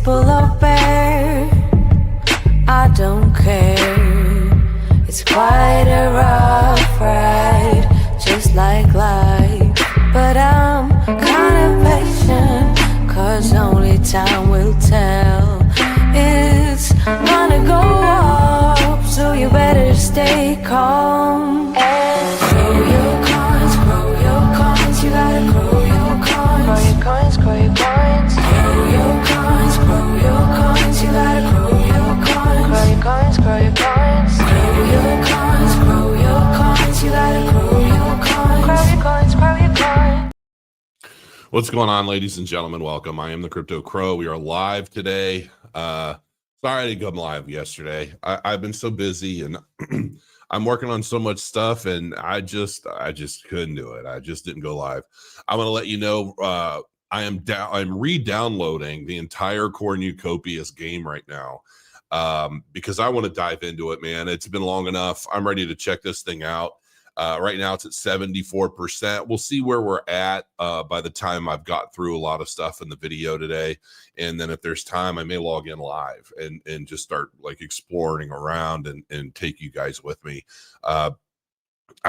people or bear, I don't care. It's quite a rough ride, just like life. But I'm kind of patient, 'cause only time will tell. It's gonna go up, so you better stay calm. And grow your coins, you gotta grow your coins. Grow your coins, grow your coins. Grow your coins, you gotta grow your coins. Grow your coins, grow your coins. Grow your coins, you gotta grow your coins. Grow your coins, grow your coins. What's going on, ladies and gentlemen? Welcome. I am the Crypto Crow. We are live today. Sorry I didn't come live yesterday. I've been so busy and I'm working on so much stuff, and I just couldn't do it. I just didn't go live. I'm going to let you know I'm re-downloading the entire Cornucopias game right now because I want to dive into it, man. It's been long enough. I'm ready to check this thing out. Right now it's at 74%. We'll see where we're at by the time I've got through a lot of stuff in the video today. And then if there's time, I may log in live and just start like exploring around and take you guys with me. I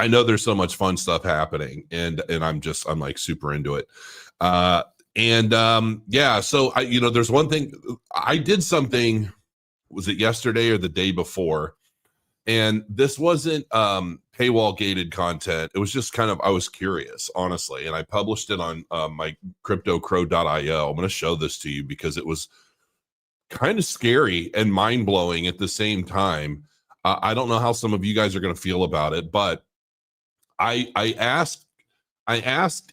know there's so much fun stuff happening, and I'm like super into it. Yeah, so there's one thing I did something, was it yesterday or the day before? And this wasn't paywall gated content. It was just kind of, I was curious, honestly. And I published it on my cryptocrow.io. I'm going to show this to you because it was kind of scary and mind blowing at the same time. I don't know how some of you guys are going to feel about it, but I asked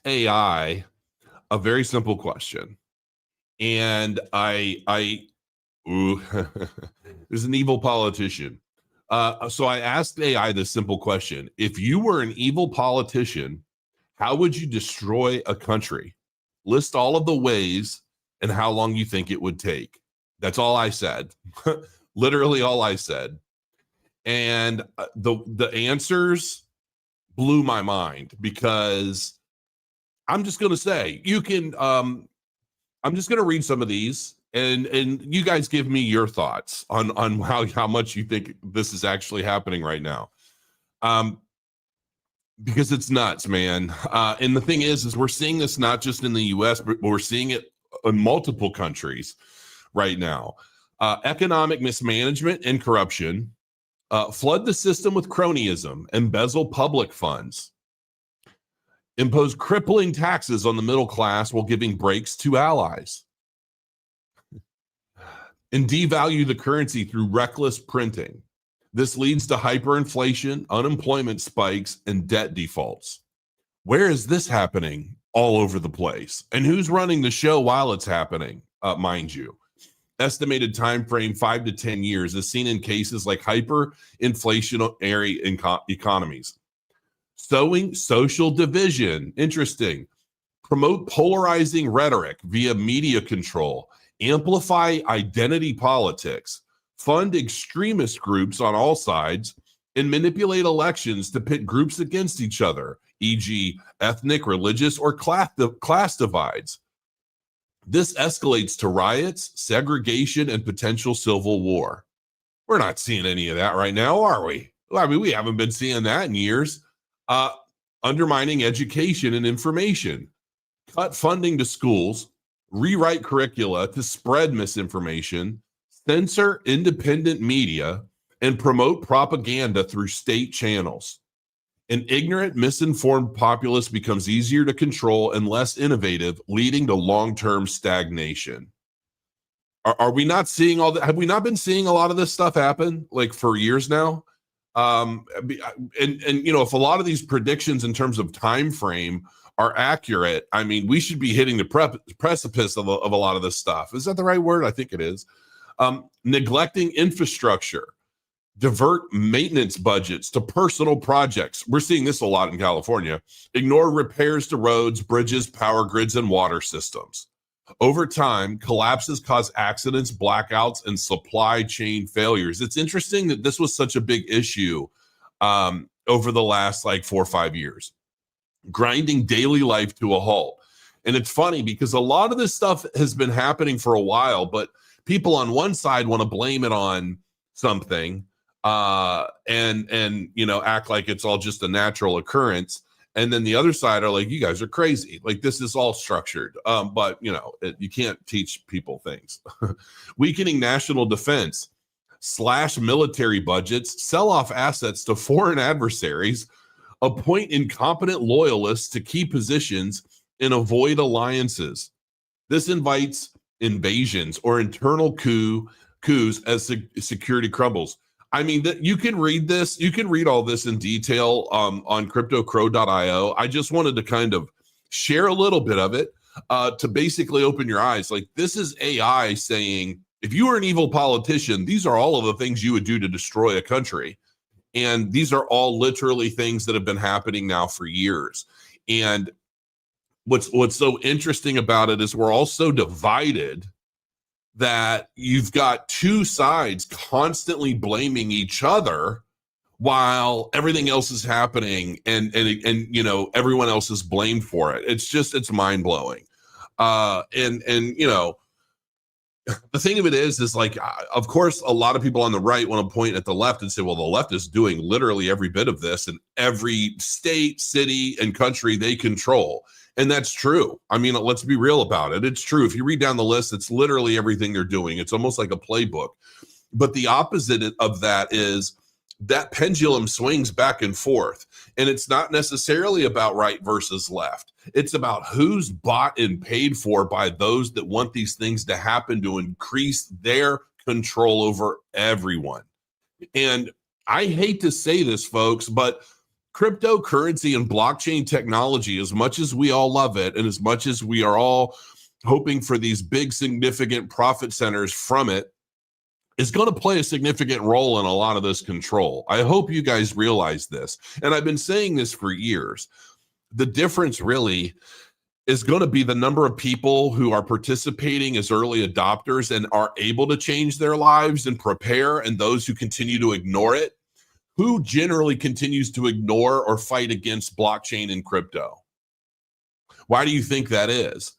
AI a very simple question. And there's an evil politician. So I asked AI this simple question. If you were an evil politician, how would you destroy a country? List all of the ways and how long you think it would take. That's all I said. Literally all I said. And the answers blew my mind, because I'm just going to say, you can, I'm just going to read some of these. And you guys give me your thoughts on how much you think this is actually happening right now. Because it's nuts, man. And the thing is we're seeing this not just in the US, but we're seeing it in multiple countries right now. Economic mismanagement and corruption, flood the system with cronyism, embezzle public funds, impose crippling taxes on the middle class while giving breaks to allies, and devalue the currency through reckless printing. This leads to hyperinflation, unemployment spikes, and debt defaults. Where is this happening? All over the place. And who's running the show while it's happening, mind you? Estimated time frame 5 to 10 years, is seen in cases like hyperinflationary economies. Sowing social division, interesting. Promote polarizing rhetoric via media control. Amplify identity politics, fund extremist groups on all sides, and manipulate elections to pit groups against each other, e.g. ethnic, religious, or class divides. This escalates to riots, segregation, and potential civil war. We're not seeing any of that right now, are we? I mean, we haven't been seeing that in years. Undermining education and information. Cut funding to schools. Rewrite curricula to spread misinformation, censor independent media, and promote propaganda through state channels. An ignorant, misinformed populace becomes easier to control and less innovative, leading to long-term stagnation. Are we not seeing all that? Have we not been seeing a lot of this stuff happen like for years now? If a lot of these predictions in terms of time frame are accurate, I mean, we should be hitting the precipice of a lot of this stuff. Is that the right word? I think it is. Neglecting infrastructure, divert maintenance budgets to personal projects. We're seeing this a lot in California. Ignore repairs to roads, bridges, power grids, and water systems. Over time, collapses cause accidents, blackouts, and supply chain failures. It's interesting that this was such a big issue over the last 4 or 5 years. Grinding daily life to a halt. And it's funny because a lot of this stuff has been happening for a while, but people on one side want to blame it on something and act like it's all just a natural occurrence. And then the other side are like, you guys are crazy. Like, this is all structured. But you can't teach people things. Weakening national defense, slash military budgets, sell off assets to foreign adversaries, appoint incompetent loyalists to key positions, and avoid alliances. This invites invasions or internal coups as security crumbles. I mean, that you can read this. You can read all this in detail on cryptocrow.io. I just wanted to kind of share a little bit of it to basically open your eyes. Like, this is AI saying, if you were an evil politician, these are all of the things you would do to destroy a country. And these are all literally things that have been happening now for years. And what's so interesting about it is we're all so divided that you've got two sides constantly blaming each other while everything else is happening and everyone else is blamed for it. It's mind-blowing. The thing of it is like, of course, a lot of people on the right want to point at the left and say, well, the left is doing literally every bit of this in every state, city, and country they control. And that's true. I mean, let's be real about it. It's true. If you read down the list, it's literally everything they're doing. It's almost like a playbook. But the opposite of that is that pendulum swings back and forth. And it's not necessarily about right versus left. It's about who's bought and paid for by those that want these things to happen to increase their control over everyone. And I hate to say this, folks, but cryptocurrency and blockchain technology, as much as we all love it, and as much as we are all hoping for these big, significant profit centers from it, is going to play a significant role in a lot of this control. I hope you guys realize this. And I've been saying this for years. The difference really is going to be the number of people who are participating as early adopters and are able to change their lives and prepare, and those who continue to ignore it. Who generally continues to ignore or fight against blockchain and crypto? Why do you think that is?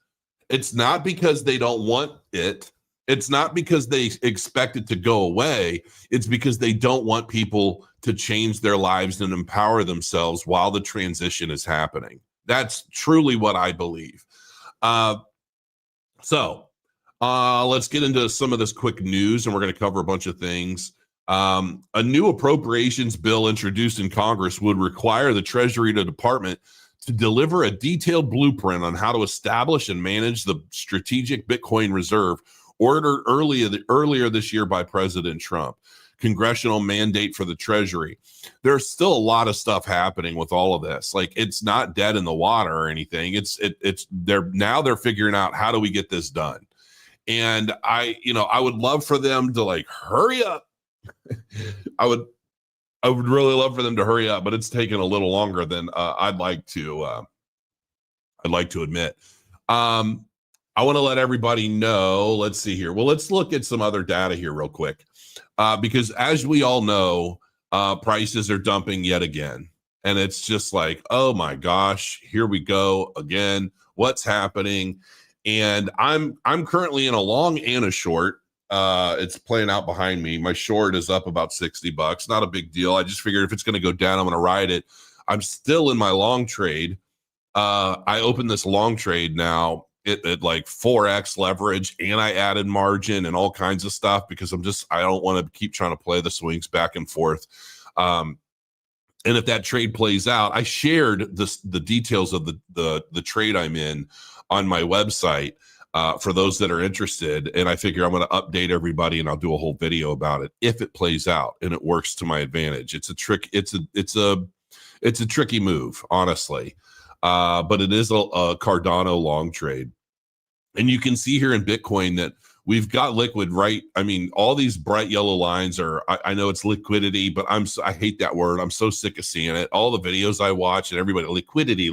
It's not because they don't want it. It's not because they expect it to go away. It's because they don't want people to change their lives and empower themselves while the transition is happening. That's truly what I believe. So let's get into some of this quick news, and we're going to cover a bunch of things. A new appropriations bill introduced in Congress would require the Treasury Department to deliver a detailed blueprint on how to establish and manage the strategic Bitcoin reserve ordered earlier this year by President Trump. Congressional mandate for the Treasury. There's still a lot of stuff happening with all of this. Like, it's not dead in the water or anything. They're figuring out, how do we get this done? And I would love for them to like hurry up. I would really love for them to hurry up, but it's taken a little longer than I'd like to admit. I want to let everybody know. Let's see here. Well, let's look at some other data here real quick, because as we all know, prices are dumping yet again, and it's just like, oh my gosh, here we go again. What's happening? And I'm currently in a long and a short. It's playing out behind me. My short is up about $60. Not a big deal. I just figured if it's going to go down, I'm going to ride it. I'm still in my long trade. I opened this long trade now at like 4x leverage, and I added margin and all kinds of stuff because I don't want to keep trying to play the swings back and forth. And if that trade plays out, I shared the details of the trade I'm in on my website. For those that are interested, and I figure I'm going to update everybody, and I'll do a whole video about it if it plays out and it works to my advantage. It's a trick. It's a tricky move, honestly, but it is a Cardano long trade, and you can see here in Bitcoin that we've got liquid, right? I mean, all these bright yellow lines are, I know it's liquidity, but I hate that word. I'm so sick of seeing it. All the videos I watch and everybody, liquidity.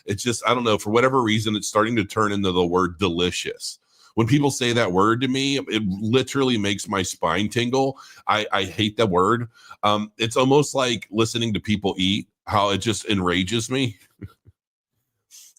It's just, I don't know, for whatever reason, it's starting to turn into the word delicious. When people say that word to me, it literally makes my spine tingle. I hate that word. It's almost like listening to people eat, how it just enrages me.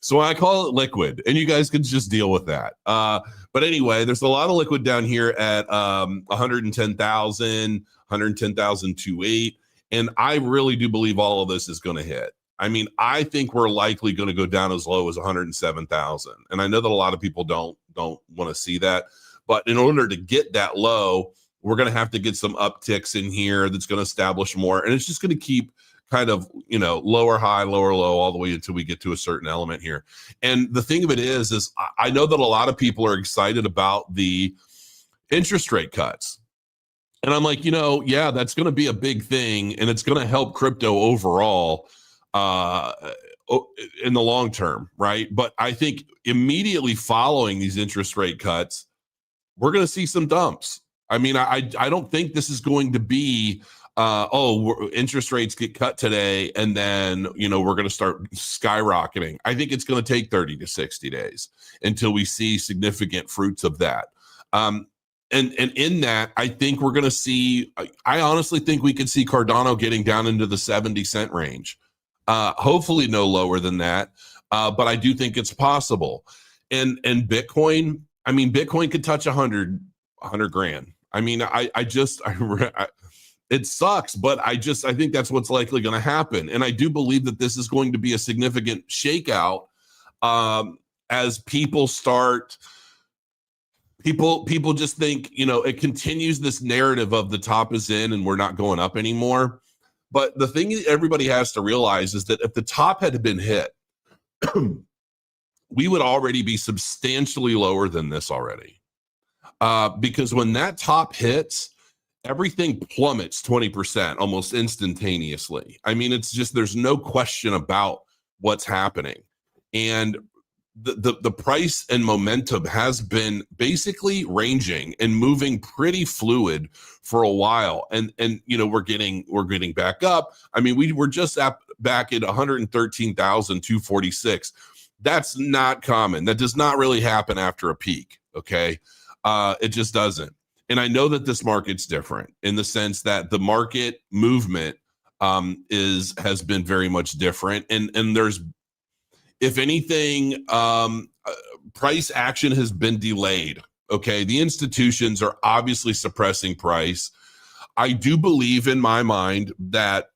So I call it liquid, and you guys can just deal with that. But anyway, there's a lot of liquid down here at 110,000, 110,028. And I really do believe all of this is going to hit. I mean, I think we're likely going to go down as low as 107,000. And I know that a lot of people don't want to see that. But in order to get that low, we're going to have to get some upticks in here that's going to establish more. And it's just going to keep kind of, lower high, lower low, all the way until we get to a certain element here. And the thing of it is I know that a lot of people are excited about the interest rate cuts. And I'm like, yeah, that's going to be a big thing, and it's going to help crypto overall in the long term, right? But I think immediately following these interest rate cuts, we're going to see some dumps. I mean, I don't think this is going to be, interest rates get cut today, and then, we're going to start skyrocketing. I think it's going to take 30 to 60 days until we see significant fruits of that. And in that, I think we're going to see, I honestly think we could see Cardano getting down into the 70-cent range. Hopefully no lower than that. But I do think it's possible. And Bitcoin, I mean, Bitcoin could touch 100 grand. I mean, it sucks, but I think that's what's likely going to happen. And I do believe that this is going to be a significant shakeout as people start. People just think, it continues this narrative of the top is in and we're not going up anymore. But the thing that everybody has to realize is that if the top had been hit, we would already be substantially lower than this already. Because when that top hits, everything plummets 20% almost instantaneously. I mean, it's just, there's no question about what's happening. And the price and momentum has been basically ranging and moving pretty fluid for a while. And we're getting back up. I mean, we were just back at 113,246. That's not common. That does not really happen after a peak. Okay. It just doesn't. And I know that this market's different in the sense that the market movement has been very much different. And there's, if anything, price action has been delayed. Okay. The institutions are obviously suppressing price. I do believe in my mind that,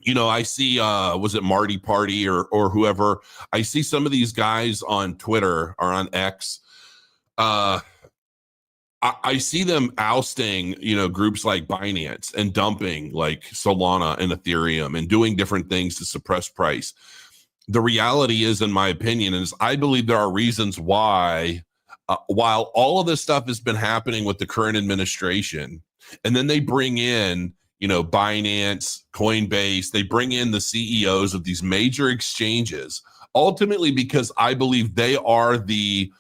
I see, was it Marty Party or whoever? I see some of these guys on Twitter or on X. I see them ousting, groups like Binance and dumping like Solana and Ethereum and doing different things to suppress price. The reality is, in my opinion, is I believe there are reasons why, while all of this stuff has been happening with the current administration, and then they bring in, Binance, Coinbase, they bring in the CEOs of these major exchanges, ultimately because I believe they're the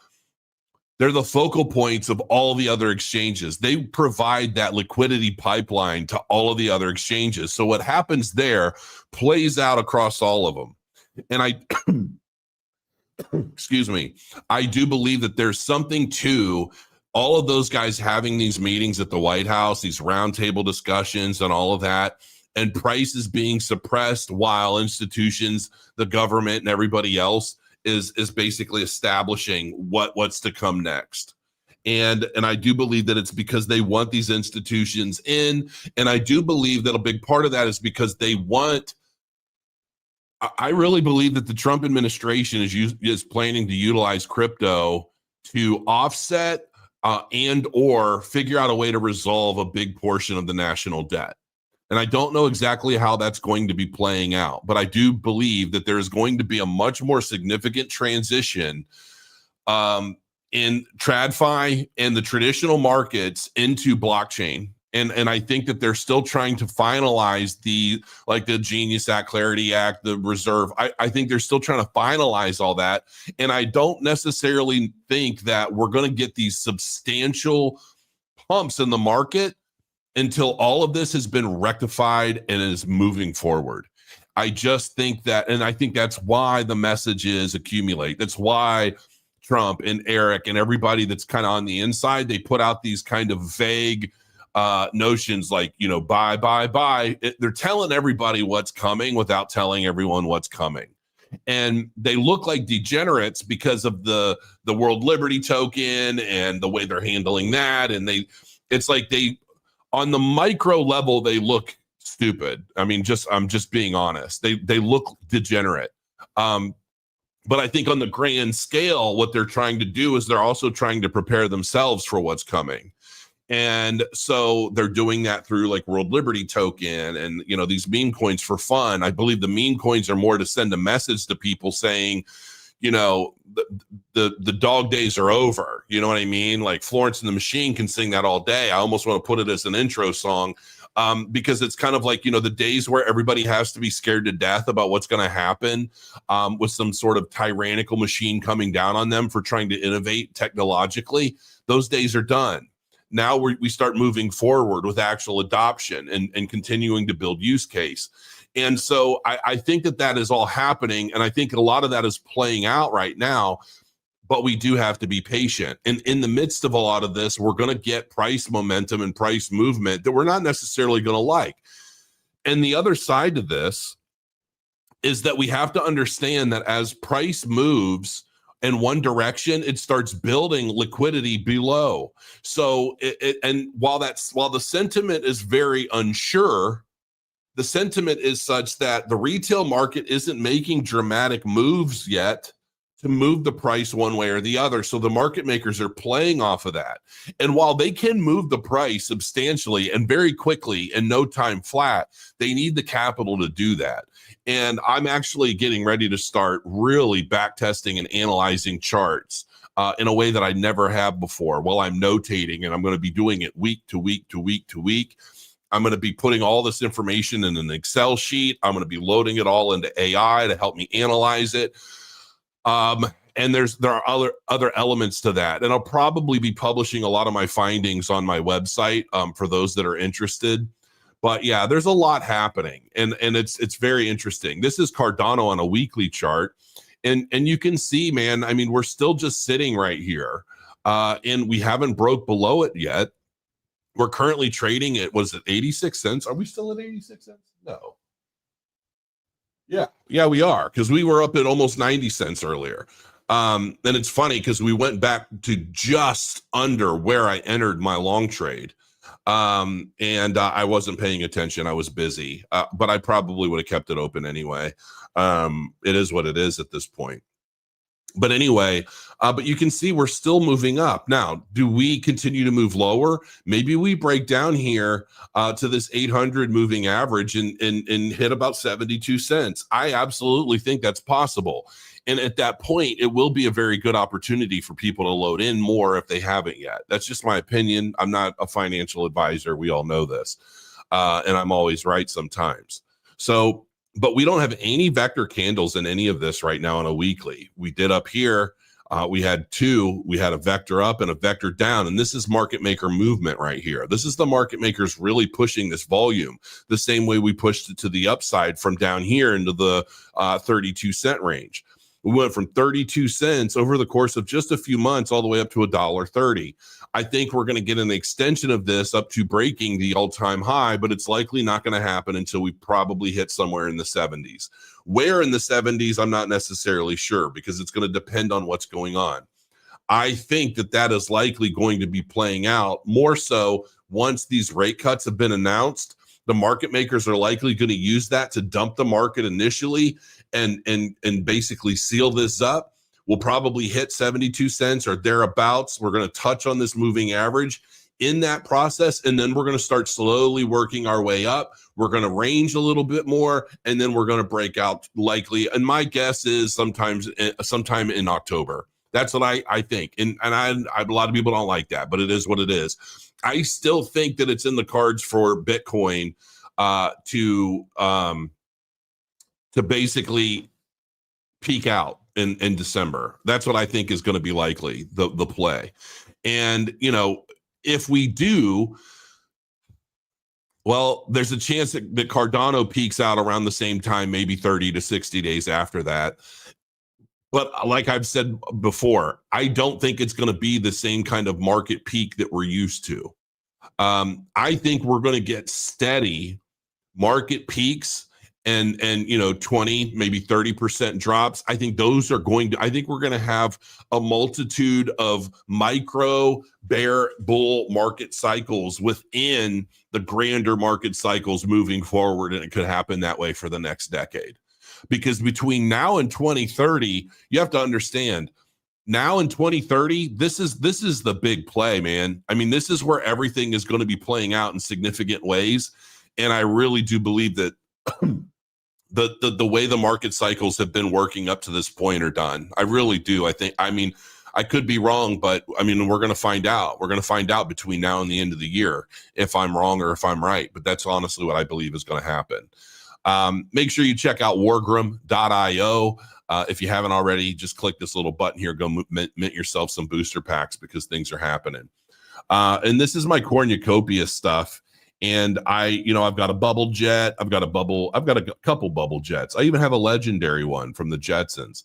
focal points of all the other exchanges. They provide that liquidity pipeline to all of the other exchanges. So what happens there plays out across all of them. And excuse me, I do believe that there's something to all of those guys having these meetings at the White House, these roundtable discussions and all of that, and prices being suppressed while institutions, the government and everybody else is basically establishing what's to come next. And I do believe that it's because they want these institutions in. And I do believe that a big part of that is because they want, I really believe that the Trump administration is planning to utilize crypto to offset and or figure out a way to resolve a big portion of the national debt. And I don't know exactly how that's going to be playing out, but I do believe that there is going to be a much more significant transition in TradFi and the traditional markets into blockchain. And I think that they're still trying to finalize the Genius Act, Clarity Act, the Reserve. I think they're still trying to finalize all that. And I don't necessarily think that we're going to get these substantial pumps in the market until all of this has been rectified and is moving forward. I just think that, and I think that's why the messages accumulate. That's why Trump and Eric and everybody that's kind of on the inside, they put out these kind of vague notions like, buy. They're telling everybody what's coming without telling everyone what's coming. And they look like degenerates because of the World Liberty Token and the way they're handling that. And it's like on the micro level, they look stupid. I mean, I'm just being honest. They look degenerate. But I think on the grand scale, what they're trying to do is they're also trying to prepare themselves for what's coming. And so they're doing that through like World Liberty Token and, these meme coins for fun. I believe the meme coins are more to send a message to people saying, the dog days are over. You know what I mean? Like Florence and the Machine can sing that all day. I almost want to put it as an intro song because it's kind of like, the days where everybody has to be scared to death about what's going to happen with some sort of tyrannical machine coming down on them for trying to innovate technologically. Those days are done. Now we start moving forward with actual adoption and continuing to build use case. And so I think that is all happening. And I think a lot of that is playing out right now, but we do have to be patient. And in the midst of a lot of this, we're going to get price momentum and price movement that we're not necessarily going to like. And the other side to this is that we have to understand that as price moves in one direction, it starts building liquidity below. So while the sentiment is very unsure, the sentiment is such that the retail market isn't making dramatic moves yet to move the price one way or the other. So the market makers are playing off of that. And while they can move the price substantially and very quickly in no time flat, they need the capital to do that. And I'm actually getting ready to start really back testing and analyzing charts in a way that I never have before while I'm notating. And I'm going to be doing it week to week to week to week. I'm going to be putting all this information in an Excel sheet. I'm going to be loading it all into AI to help me analyze it. And there are other elements to that. And I'll probably be publishing a lot of my findings on my website for those that are interested. But yeah, there's a lot happening, and it's very interesting. This is Cardano on a weekly chart, and you can see, man, I mean, we're still just sitting right here, and we haven't broke below it yet. We're currently trading at, was it 86 cents? Are we still at 86 cents? No. Yeah, we are, because we were up at almost 90 cents earlier. And it's funny because we went back to just under where I entered my long trade. And I wasn't paying attention. I was busy, but I probably would have kept it open anyway. It is what it is at this point. But anyway, but you can see we're still moving up. Now, do we continue to move lower? Maybe we break down here to this 800 moving average and hit about 72 cents. I absolutely think that's possible. And at that point, it will be a very good opportunity for people to load in more if they haven't yet. That's just my opinion. I'm not a financial advisor. We all know this. And I'm always right sometimes. So, but we don't have any vector candles in any of this right now on a weekly. We did up here. We had two. We had a vector up and a vector down. And this is market maker movement right here. This is the market makers really pushing this volume the same way we pushed it to the upside from down here into the 32 cent range. We went from 32 cents over the course of just a few months all the way up to $1.30. I think we're going to get an extension of this up to breaking the all-time high, but it's likely not going to happen until we probably hit somewhere in the 70s. Where in the 70s, I'm not necessarily sure, because it's going to depend on what's going on. I think that is likely going to be playing out more so once these rate cuts have been announced. The market makers are likely going to use that to dump the market initially and basically seal this up. We'll probably hit 72 cents or thereabouts. We're going to touch on this moving average in that process, and then we're going to start slowly working our way up. We're going to range a little bit more, and then we're going to break out likely. And my guess is sometime in October. That's what I think. And a lot of people don't like that, but it is what it is. I still think that it's in the cards for Bitcoin to basically peak out in December. That's what I think is going to be likely the play. And, if we do, well, there's a chance that Cardano peaks out around the same time, maybe 30 to 60 days after that. But like I've said before, I don't think it's going to be the same kind of market peak that we're used to. I think we're going to get steady market peaks and 20, maybe 30% drops. I think we're going to have a multitude of micro bear bull market cycles within the grander market cycles moving forward. And it could happen that way for the next decade, because between now and 2030, you have to understand, now in 2030, this is the big play, man. I mean, this is where everything is going to be playing out in significant ways. And I really do believe that the way the market cycles have been working up to this point are done. I really do. I could be wrong, but we're going to find out. We're going to find out between now and the end of the year if I'm wrong or if I'm right. But that's honestly what I believe is going to happen. Make sure you check out wargrim.io. If you haven't already, just click this little button here, go mint yourself some booster packs, because things are happening. And this is my cornucopia stuff. And I've got a bubble jet. I've got a couple bubble jets. I even have a legendary one from the Jetsons.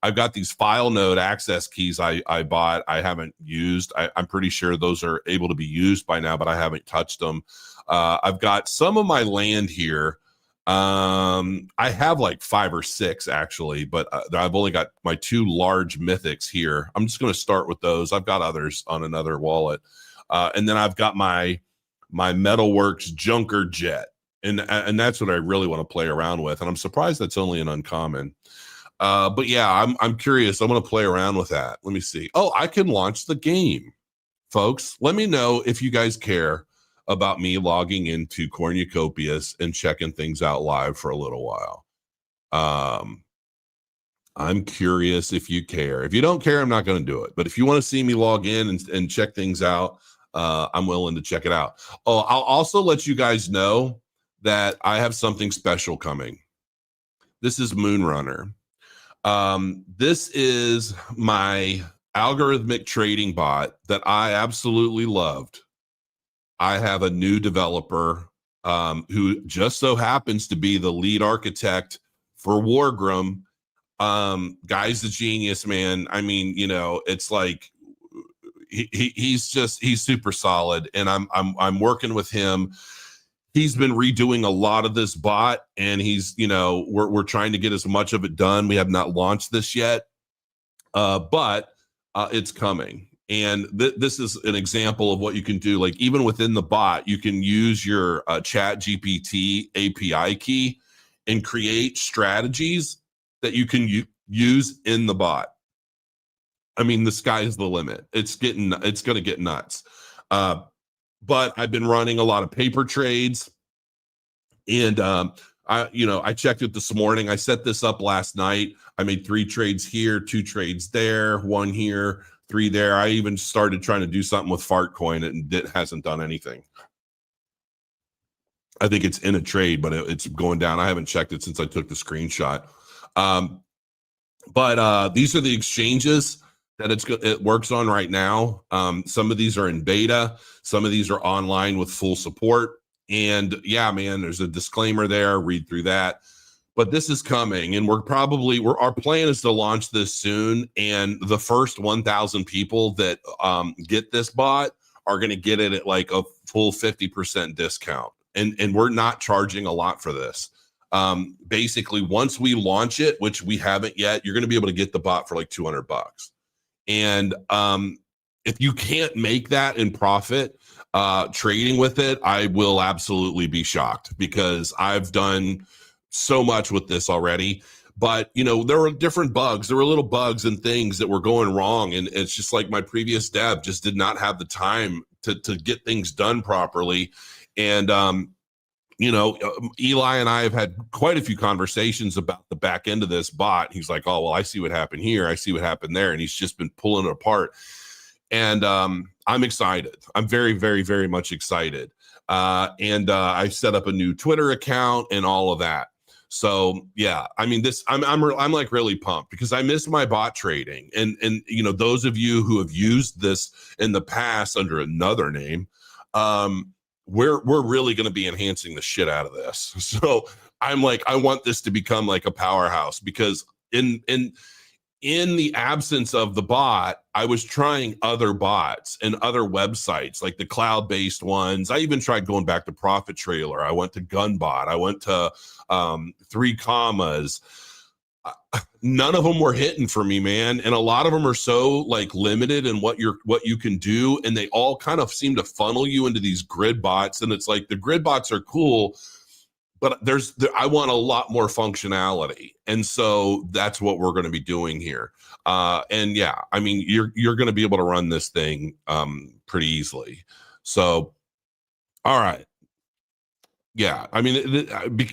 I've got these file node access keys I bought. I haven't used. I'm pretty sure those are able to be used by now, but I haven't touched them. I've got some of my land here. I have like 5 or 6 actually, but I've only got my 2 large mythics here. I'm just going to start with those. I've got others on another wallet. And then I've got my Metalworks Junker Jet. And that's what I really want to play around with. And I'm surprised that's only an uncommon. But yeah, I'm curious. I'm going to play around with that. Let me see. Oh, I can launch the game, folks. Let me know if you guys care about me logging into Cornucopias and checking things out live for a little while. I'm curious if you care. If you don't care, I'm not going to do it. But if you want to see me log in and check things out, I'm willing to check it out. Oh, I'll also let you guys know that I have something special coming. This is Moonrunner. This is my algorithmic trading bot that I absolutely loved. I have a new developer who just so happens to be the lead architect for Wargrim. Guy's a genius, man. I mean, it's like he's super solid, and I'm working with him. He's been redoing a lot of this bot, and he's, we're trying to get as much of it done. We have not launched this yet, but it's coming. And this is an example of what you can do. Like, even within the bot, you can use your chat GPT API key and create strategies that you can use in the bot. I mean, the sky is the limit. It's going to get nuts. But I've been running a lot of paper trades, and I checked it this morning. I set this up last night. I made 3 trades here, 2 trades there, 1 here, 3 there. I even started trying to do something with Fartcoin, and it hasn't done anything. I think it's in a trade, but it's going down. I haven't checked it since I took the screenshot. But these are the exchanges that it works on right now. Some of these are in beta. Some of these are online with full support. And yeah, man, there's a disclaimer there. Read through that. But this is coming, and our plan is to launch this soon. And the first 1,000 people that get this bot are going to get it at like a full 50% discount. And we're not charging a lot for this. Basically, once we launch it, which we haven't yet, you're going to be able to get the bot for like $200. And if you can't make that in profit trading with it, I will absolutely be shocked, because I've done so much with this already. But there were different bugs. There were little bugs and things that were going wrong, and it's just like my previous dev just did not have the time to get things done properly. And Eli and I have had quite a few conversations about the back end of this bot. He's like, oh, well, I see what happened here. I see what happened there. And he's just been pulling it apart. And I'm excited. I'm very, very, very much excited. And I set up a new Twitter account and all of that. So yeah, I mean, I'm like really pumped, because I miss my bot trading. And those of you who have used this in the past under another name, we're really going to be enhancing the shit out of this. So I'm like, I want this to become like a powerhouse, because in the absence of the bot, I was trying other bots and other websites, like the cloud-based ones. I even tried going back to Profit Trailer. I went to Gunbot. I went to 3 Commas. None of them were hitting for me, man. And a lot of them are so like limited in what you can do. And they all kind of seem to funnel you into these grid bots. And it's like the grid bots are cool, but I want a lot more functionality. And so that's what we're going to be doing here. And yeah, I mean, you're going to be able to run this thing pretty easily. So, all right. Yeah, I mean,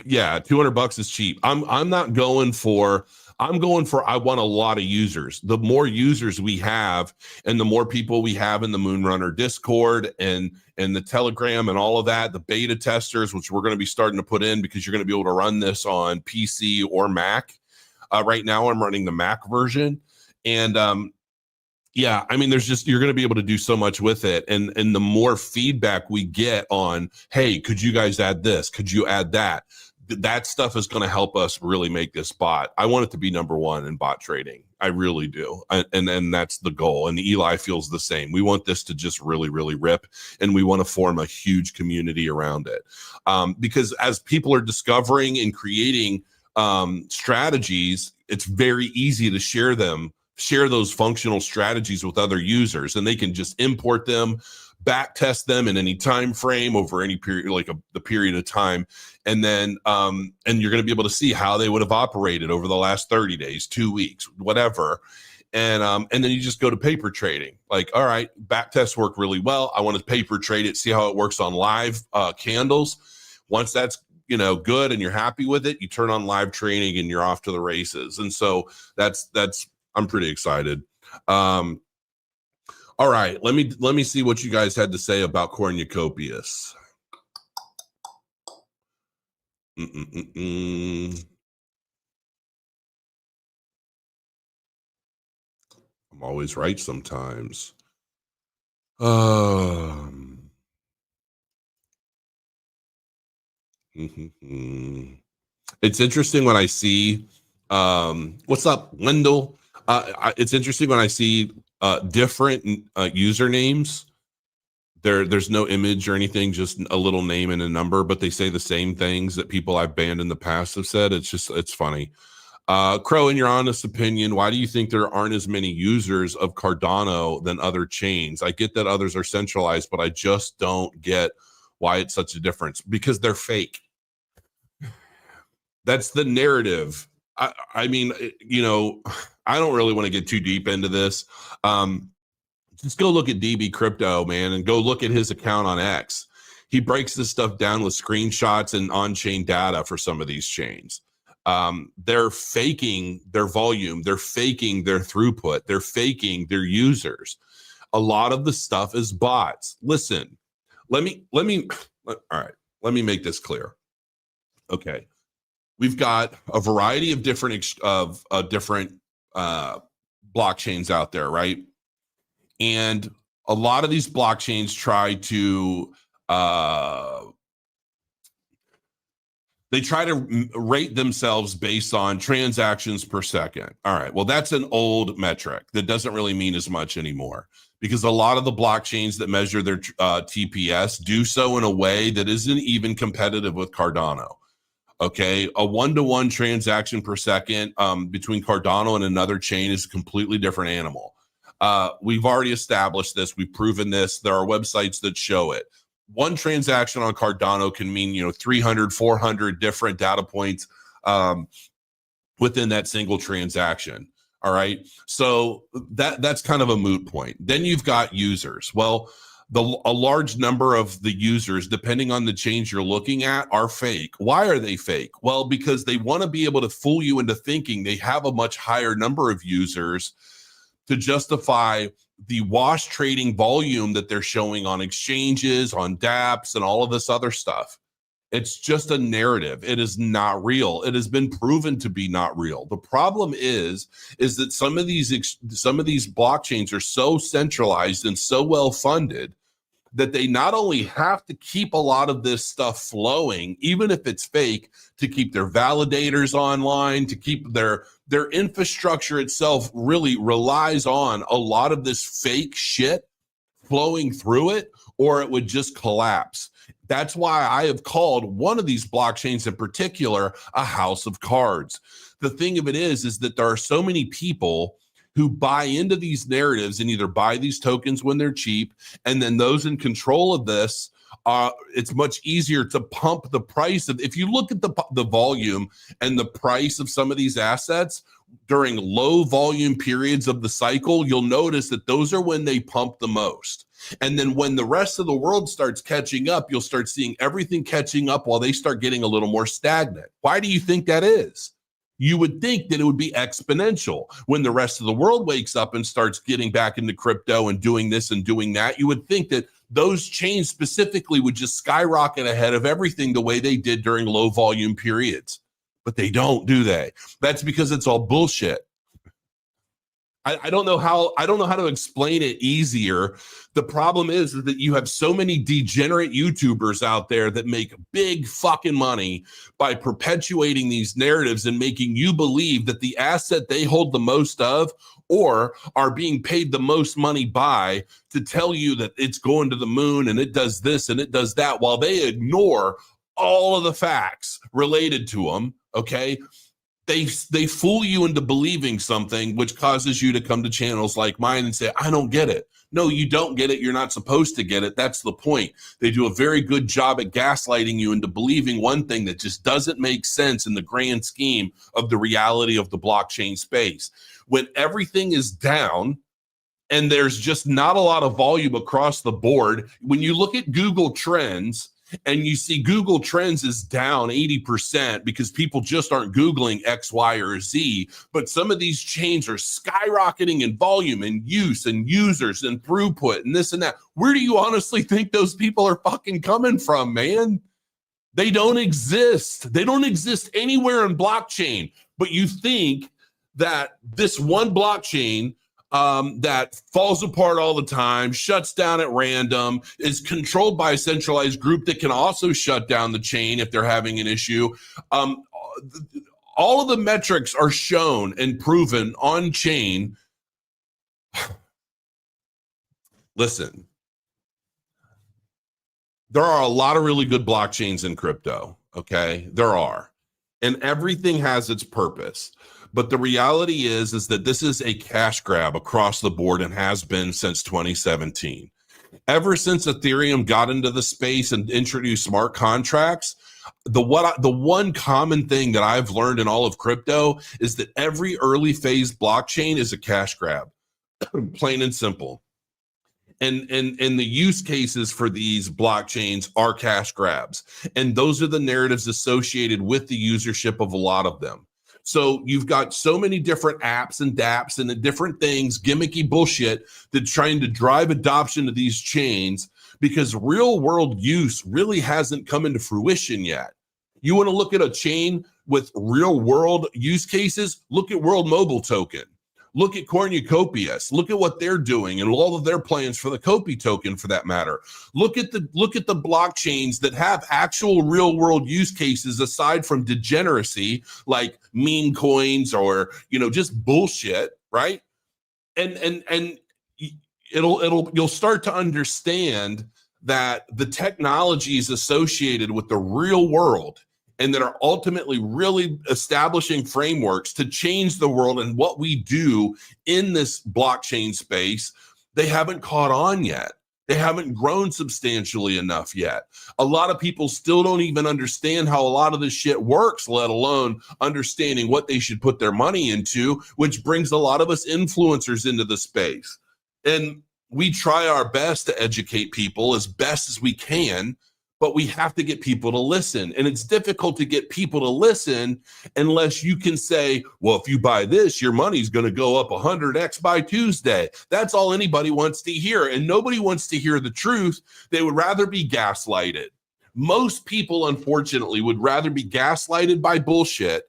yeah, $200 is cheap. I'm not going for. I'm going for. I want a lot of users. The more users we have, and the more people we have in the Moonrunner Discord and the Telegram and all of that, the beta testers, which we're going to be starting to put in because you're going to be able to run this on PC or Mac. Right now, I'm running the Mac version, and yeah, I mean, you're going to be able to do so much with it. And the more feedback we get on, hey, could you guys add this? Could you add that? That stuff is going to help us really make this bot. I want it to be number one in bot trading. I really do. And that's the goal. And Eli feels the same. We want this to just really, really rip. And we want to form a huge community around it. Because as people are discovering and creating strategies, it's very easy to share those functional strategies with other users, and they can just import them, back test them in any time frame over any period, like the period of time. And then and you're going to be able to see how they would have operated over the last 30 days, 2 weeks, whatever. And then you just go to paper trading. Like, all right, back tests work really well. I want to paper trade it, see how it works on live candles. Once that's good and you're happy with it, you turn on live trading and you're off to the races. And so that's I'm pretty excited. All right, let me see what you guys had to say about Cornucopias. I'm always right sometimes. It's interesting when I see what's up, Wendell? It's interesting when I see different usernames. There's no image or anything, just a little name and a number, but they say the same things that people I've banned in the past have said. It's funny. Crow, in your honest opinion, why do you think there aren't as many users of Cardano than other chains? I get that others are centralized, but I just don't get why it's such a difference. Because they're fake. That's the narrative. I mean, I don't really want to get too deep into this. Just go look at DB Crypto, man, and go look at his account on X. He breaks this stuff down with screenshots and on-chain data for some of these chains. They're faking their volume. They're faking their throughput. They're faking their users. A lot of the stuff is bots. Listen, all right, let me make this clear. Okay. We've got a variety of different blockchains out there, right? And a lot of these blockchains try to rate themselves based on transactions per second. All right, well, that's an old metric that doesn't really mean as much anymore, because a lot of the blockchains that measure their TPS do so in a way that isn't even competitive with Cardano. Okay, a 1-to-1 transaction per second between Cardano and another chain is a completely different animal. We've already established this. We've proven this. There are websites that show it. One transaction on Cardano can mean 300, 400 different data points within that single transaction. All right, so that's kind of a moot point. Then you've got users. Well, a large number of the users, depending on the change you're looking at, are fake. Why are they fake? Well, because they want to be able to fool you into thinking they have a much higher number of users to justify the wash trading volume that they're showing on exchanges, on dApps, and all of this other stuff. It's just a narrative. It is not real. It has been proven to be not real. The problem is that some of these blockchains are so centralized and so well funded that they not only have to keep a lot of this stuff flowing, even if it's fake, to keep their validators online, to keep their their infrastructure itself really relies on a lot of this fake shit flowing through it, or it would just collapse. That's why I have called one of these blockchains in particular a house of cards. The thing of it is that there are so many people who buy into these narratives and either buy these tokens when they're cheap, and then those in control of this, it's much easier to pump the price of. If you look at the volume and the price of some of these assets during low volume periods of the cycle, you'll notice that those are when they pump the most. And then when the rest of the world starts catching up, you'll start seeing everything catching up while they start getting a little more stagnant. Why do you think that is? You would think that it would be exponential. When the rest of the world wakes up and starts getting back into crypto and doing this and doing that, you would think that those chains specifically would just skyrocket ahead of everything the way they did during low volume periods. But they don't, do they? That's because it's all bullshit. I don't know how to explain it easier. The problem is that you have so many degenerate YouTubers out there that make big fucking money by perpetuating these narratives and making you believe that the asset they hold the most of or are being paid the most money by to tell you that it's going to the moon and it does this and it does that, while they ignore all of the facts related to them, okay? They fool you into believing something, which causes you to come to channels like mine and say, I don't get it. No, you don't get it. You're not supposed to get it. That's the point. They do a very good job at gaslighting you into believing one thing that just doesn't make sense in the grand scheme of the reality of the blockchain space. When everything is down and there's just not a lot of volume across the board, when you look at Google Trends, and you see Google Trends is down 80% because people just aren't Googling X, Y, or Z. But some of these chains are skyrocketing in volume and use and users and throughput and this and that. Where do you honestly think those people are fucking coming from, man? They don't exist. They don't exist anywhere in blockchain. But you think that this one blockchain that falls apart all the time, shuts down at random, is controlled by a centralized group that can also shut down the chain if they're having an issue. All of the metrics are shown and proven on chain. Listen, there are a lot of really good blockchains in crypto, okay? There are. And everything has its purpose. But the reality is that this is a cash grab across the board and has been since 2017. Ever since Ethereum got into the space and introduced smart contracts, the one common thing that I've learned in all of crypto is that every early phase blockchain is a cash grab, plain and simple. And the use cases for these blockchains are cash grabs. And those are the narratives associated with the usership of a lot of them. So you've got so many different apps and dApps and the different things, gimmicky bullshit, that's trying to drive adoption of these chains because real world use really hasn't come into fruition yet. You want to look at a chain with real world use cases? Look at World Mobile Token. Look at Cornucopias. Look at what they're doing and all of their plans for the Kopi token, for that matter. Look at the blockchains that have actual real world use cases aside from degeneracy, like meme coins or just bullshit, right? And you'll start to understand that the technologies associated with the real world and that are ultimately really establishing frameworks to change the world and what we do in this blockchain space, they haven't caught on yet. They haven't grown substantially enough yet. A lot of people still don't even understand how a lot of this shit works, let alone understanding what they should put their money into, which brings a lot of us influencers into the space. And we try our best to educate people as best as we can, but we have to get people to listen. And it's difficult to get people to listen unless you can say, well, if you buy this, your money's going to go up 100x by Tuesday. That's all anybody wants to hear. And nobody wants to hear the truth. They would rather be gaslighted. Most people, unfortunately, would rather be gaslighted by bullshit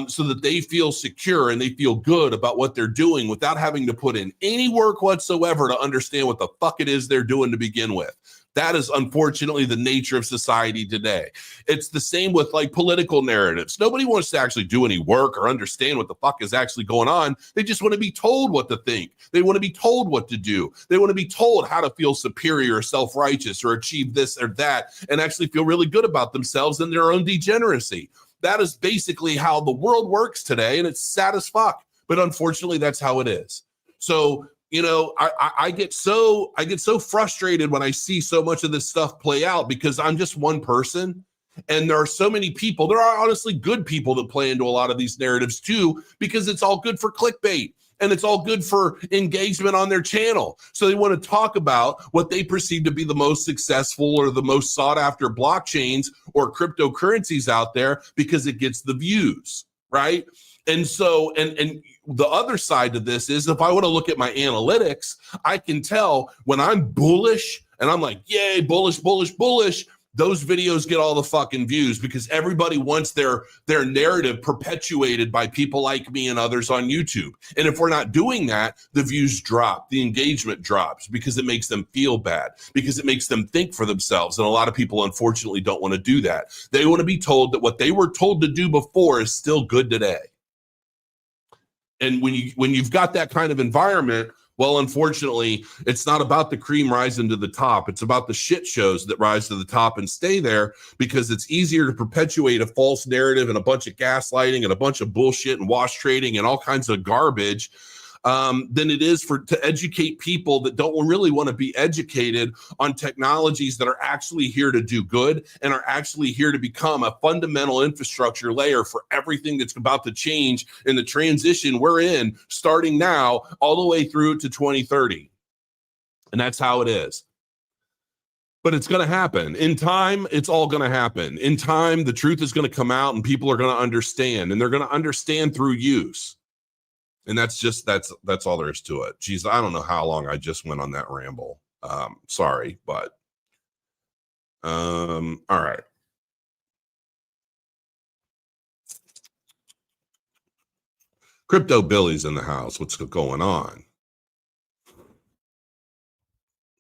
so that they feel secure and they feel good about what they're doing without having to put in any work whatsoever to understand what the fuck it is they're doing to begin with. That is unfortunately the nature of society today. It's the same with like political narratives. Nobody wants to actually do any work or understand what the fuck is actually going on. They just want to be told what to think. They want to be told what to do. They want to be told how to feel superior or self-righteous or achieve this or that and actually feel really good about themselves and their own degeneracy. That is basically how the world works today, and it's sad as fuck. But unfortunately, that's how it is. So, you know, I get so frustrated when I see so much of this stuff play out because I'm just one person. And there are so many people. There are honestly good people that play into a lot of these narratives too, because it's all good for clickbait and it's all good for engagement on their channel. So they want to talk about what they perceive to be the most successful or the most sought after blockchains or cryptocurrencies out there because it gets the views, right? And so, and the other side to this is if I want to look at my analytics, I can tell when I'm bullish and I'm like, yay, bullish, bullish, bullish. Those videos get all the fucking views because everybody wants their narrative perpetuated by people like me and others on YouTube. And if we're not doing that, the views drop, the engagement drops because it makes them feel bad, because it makes them think for themselves. And a lot of people, unfortunately, don't want to do that. They want to be told that what they were told to do before is still good today. And when you've got that kind of environment, well, unfortunately, it's not about the cream rising to the top. It's about the shit shows that rise to the top and stay there because it's easier to perpetuate a false narrative and a bunch of gaslighting and a bunch of bullshit and wash trading and all kinds of garbage than it is to educate people that don't really want to be educated on technologies that are actually here to do good and are actually here to become a fundamental infrastructure layer for everything that's about to change in the transition we're in starting now all the way through to 2030. And that's how it is. But it's going to happen. In time, it's all going to happen. In time, the truth is going to come out and people are going to understand, and they're going to understand through use. And that's all there is to it. Geez, I don't know how long I just went on that ramble. Sorry, but all right. Crypto Billy's in the house. What's going on?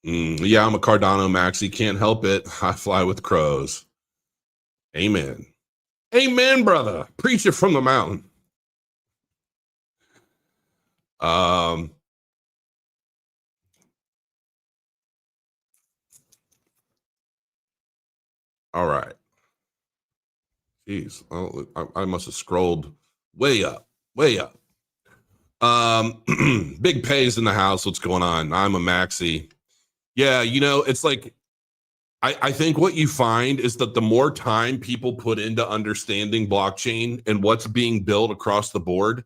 Yeah, I'm a Cardano maxi. Can't help it. I fly with crows. Amen. Amen, brother. Preach it from the mountain. All right. Jeez, I must have scrolled way up. Big Pay's in the house. What's going on? I'm a maxi. Yeah, you know, it's like I think what you find is that the more time people put into understanding blockchain and what's being built across the board,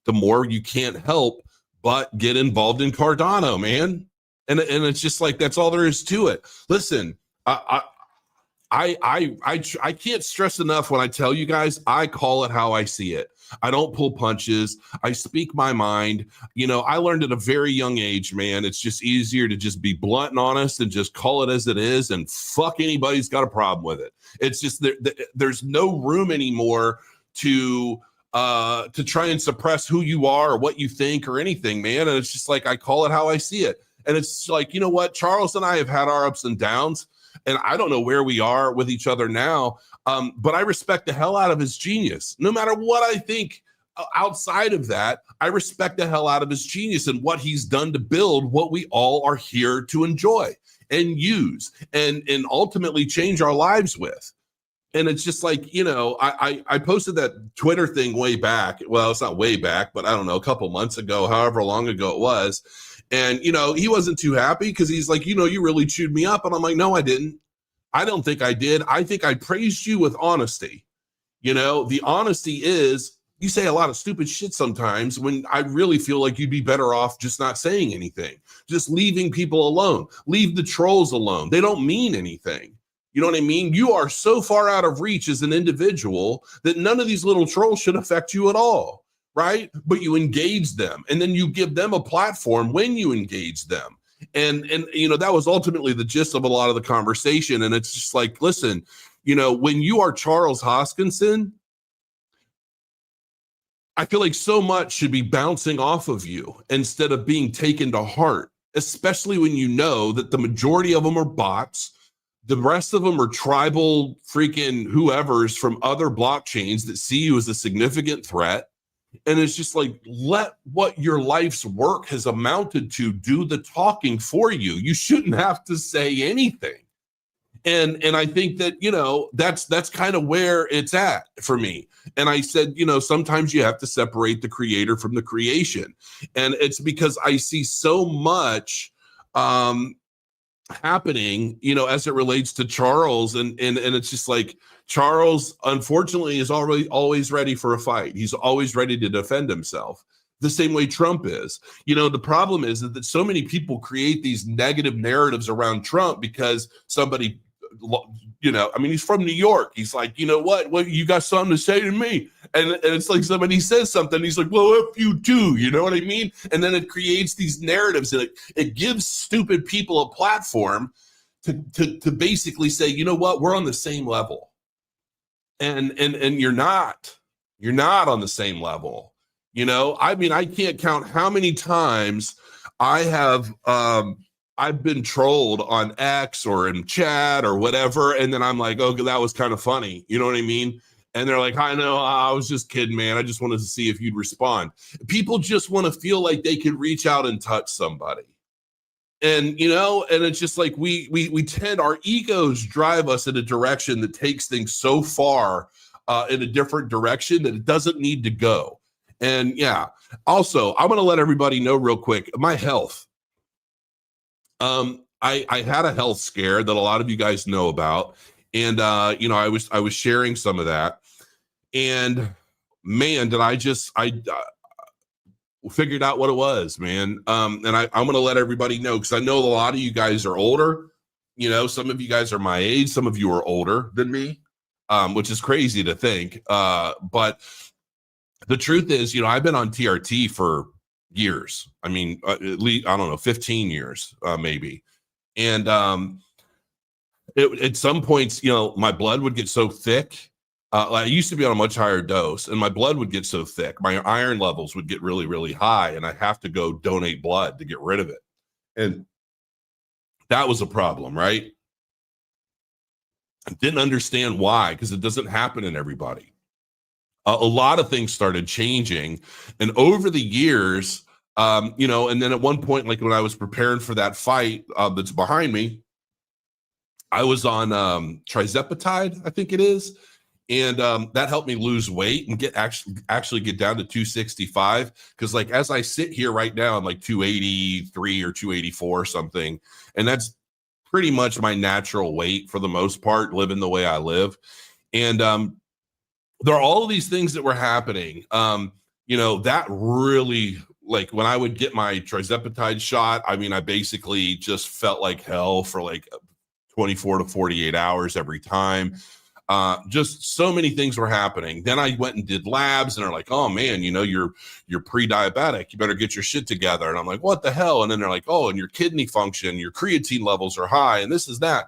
the more you can't help but get involved in Cardano, man. And it's just like, that's all there is to it. Listen, I can't stress enough when I tell you guys, I call it how I see it. I don't pull punches. I speak my mind. You know, I learned at a very young age, man, it's just easier to just be blunt and honest and just call it as it is and fuck anybody's got a problem with it. It's just there's no room anymore to try and suppress who you are or what you think or anything, man. And it's just like, I call it how I see it. And it's like, you know what? Charles and I have had our ups and downs, and I don't know where we are with each other now. But I respect the hell out of his genius. No matter what I think outside of that, I respect the hell out of his genius and what he's done to build what we all are here to enjoy and use and ultimately change our lives with. And it's just like, you know, I posted that Twitter thing way back. Well, it's not way back, but I don't know, a couple months ago, however long ago it was. And, you know, he wasn't too happy because he's like, you know, you really chewed me up. And I'm like, no, I didn't. I don't think I did. I think I praised you with honesty. You know, the honesty is you say a lot of stupid shit sometimes when I really feel like you'd be better off just not saying anything, just leaving people alone, leave the trolls alone. They don't mean anything. You know what I mean? You are so far out of reach as an individual that none of these little trolls should affect you at all, right? But you engage them, and then you give them a platform when you engage them. And you know, that was ultimately the gist of a lot of the conversation. And it's just like, listen, you know, when you are Charles Hoskinson, I feel like so much should be bouncing off of you instead of being taken to heart. especially when you know that the majority of them are bots. The rest of them are tribal freaking whoever's from other blockchains that see you as a significant threat. And it's just like, let what your life's work has amounted to do the talking for you. You shouldn't have to say anything. And I think that, you know, that's kind of where it's at for me. And I said, you know, sometimes you have to separate the creator from the creation. And it's because I see so much happening, you know, as it relates to Charles. And it's just like, Charles, unfortunately, is always ready for a fight. He's always ready to defend himself, the same way Trump is. You know, the problem is that so many people create these negative narratives around Trump because somebody, you know, I mean, he's from New York. He's like, you know what, you got something to say to me? And it's like somebody says something, he's like, well, if you do, you know what I mean? And then it creates these narratives, and it gives stupid people a platform to basically say, you know what, we're on the same level. And you're not on the same level. You know, I mean, I can't count how many times I have I've been trolled on X or in chat or whatever, and then I'm like, oh, that was kind of funny. You know what I mean? And they're like, I know, I was just kidding, man. I just wanted to see if you'd respond. People just want to feel like they could reach out and touch somebody. And, you know, and it's just like we tend, our egos drive us in a direction that takes things so far in a different direction that it doesn't need to go. And yeah, also, I'm going to let everybody know real quick, my health. I had a health scare that a lot of you guys know about. And, you know, I was sharing some of that. And man, did I figured out what it was, man. And I'm going to let everybody know, because I know a lot of you guys are older. You know, some of you guys are my age. Some of you are older than me, which is crazy to think. But the truth is, you know, I've been on TRT for years. I mean, at least, I don't know, 15 years, maybe. And at some points, you know, my blood would get so thick. I used to be on a much higher dose, and my blood would get so thick. My iron levels would get really, really high, and I have to go donate blood to get rid of it. And that was a problem, right? I didn't understand why, because it doesn't happen in everybody. A lot of things started changing, and over the years, you know, and then at one point, like when I was preparing for that fight that's behind me, I was on trizepatide, I think it is. And that helped me lose weight and actually get down to 265. Because like as I sit here right now, I'm like 283 or 284 or something. And that's pretty much my natural weight for the most part, living the way I live. And there are all of these things that were happening. You know, that really, like when I would get my trizepatide shot, I mean, I basically just felt like hell for like 24 to 48 hours every time. Just so many things were happening. Then I went and did labs, and they're like, oh man, you know, you're pre-diabetic, you better get your shit together. And I'm like, what the hell? And then they're like, oh, and your kidney function, your creatine levels are high, and this is that.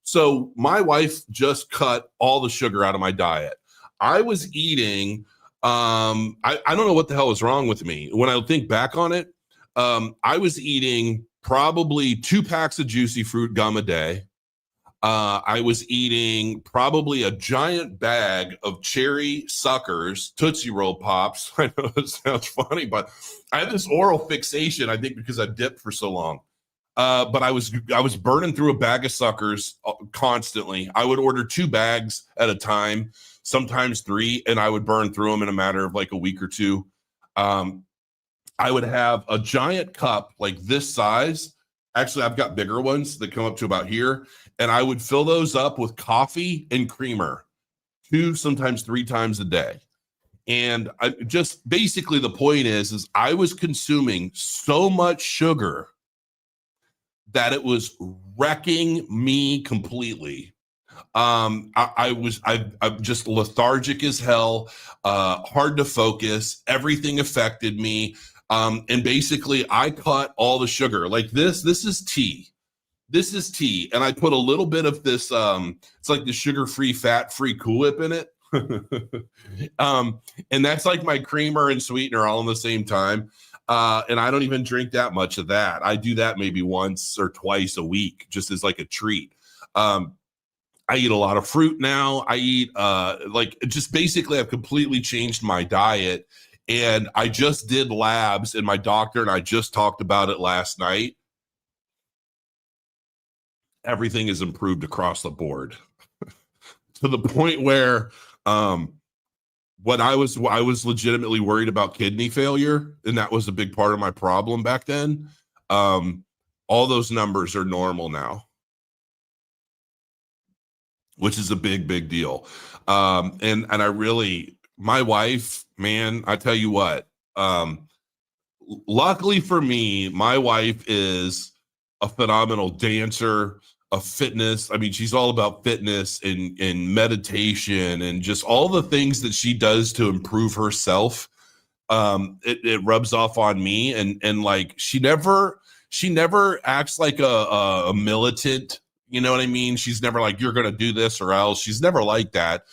So my wife just cut all the sugar out of my diet. I was eating, I don't know what the hell was wrong with me. When I think back on it, I was eating probably 2 packs of juicy fruit gum a day. I was eating probably a giant bag of cherry suckers, Tootsie Roll Pops. I know it sounds funny, but I have this oral fixation, I think, because I've dipped for so long. But I was burning through a bag of suckers constantly. I would order 2 bags at a time, sometimes 3, and I would burn through them in a matter of like a week or 2. I would have a giant cup like this size. Actually, I've got bigger ones that come up to about here. And I would fill those up with coffee and creamer 2, sometimes 3 times a day. And I just basically the point is I was consuming so much sugar that it was wrecking me completely. I'm just lethargic as hell, hard to focus. Everything affected me. And basically I cut all the sugar. Like this is tea. This is tea, and I put a little bit of this, it's like the sugar-free, fat-free Cool Whip in it. And that's like my creamer and sweetener all in the same time. And I don't even drink that much of that. I do that maybe once or twice a week, just as like a treat. I eat a lot of fruit now. I eat just basically I've completely changed my diet. And I just did labs, and my doctor and I just talked about it last night. Everything is improved across the board to the point where what I was legitimately worried about kidney failure, and that was a big part of my problem back then. All those numbers are normal now, which is a big deal. And I really, my wife, man, I tell you what, luckily for me, my wife is a phenomenal dancer, a fitness. I mean, she's all about fitness and meditation and just all the things that she does to improve herself. It rubs off on me, and like she never acts like a militant. You know what I mean? She's never like, you're going to do this or else. She's never like that.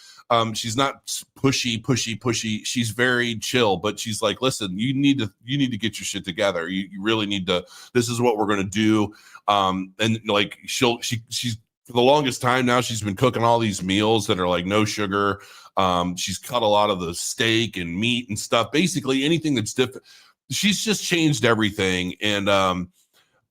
She's not pushy. She's very chill, but she's like, listen, you need to get your shit together. You really need to, this is what we're going to do. And like, she's for the longest time now, she's been cooking all these meals that are like no sugar. She's cut a lot of the steak and meat and stuff, basically anything that's different. She's just changed everything. And,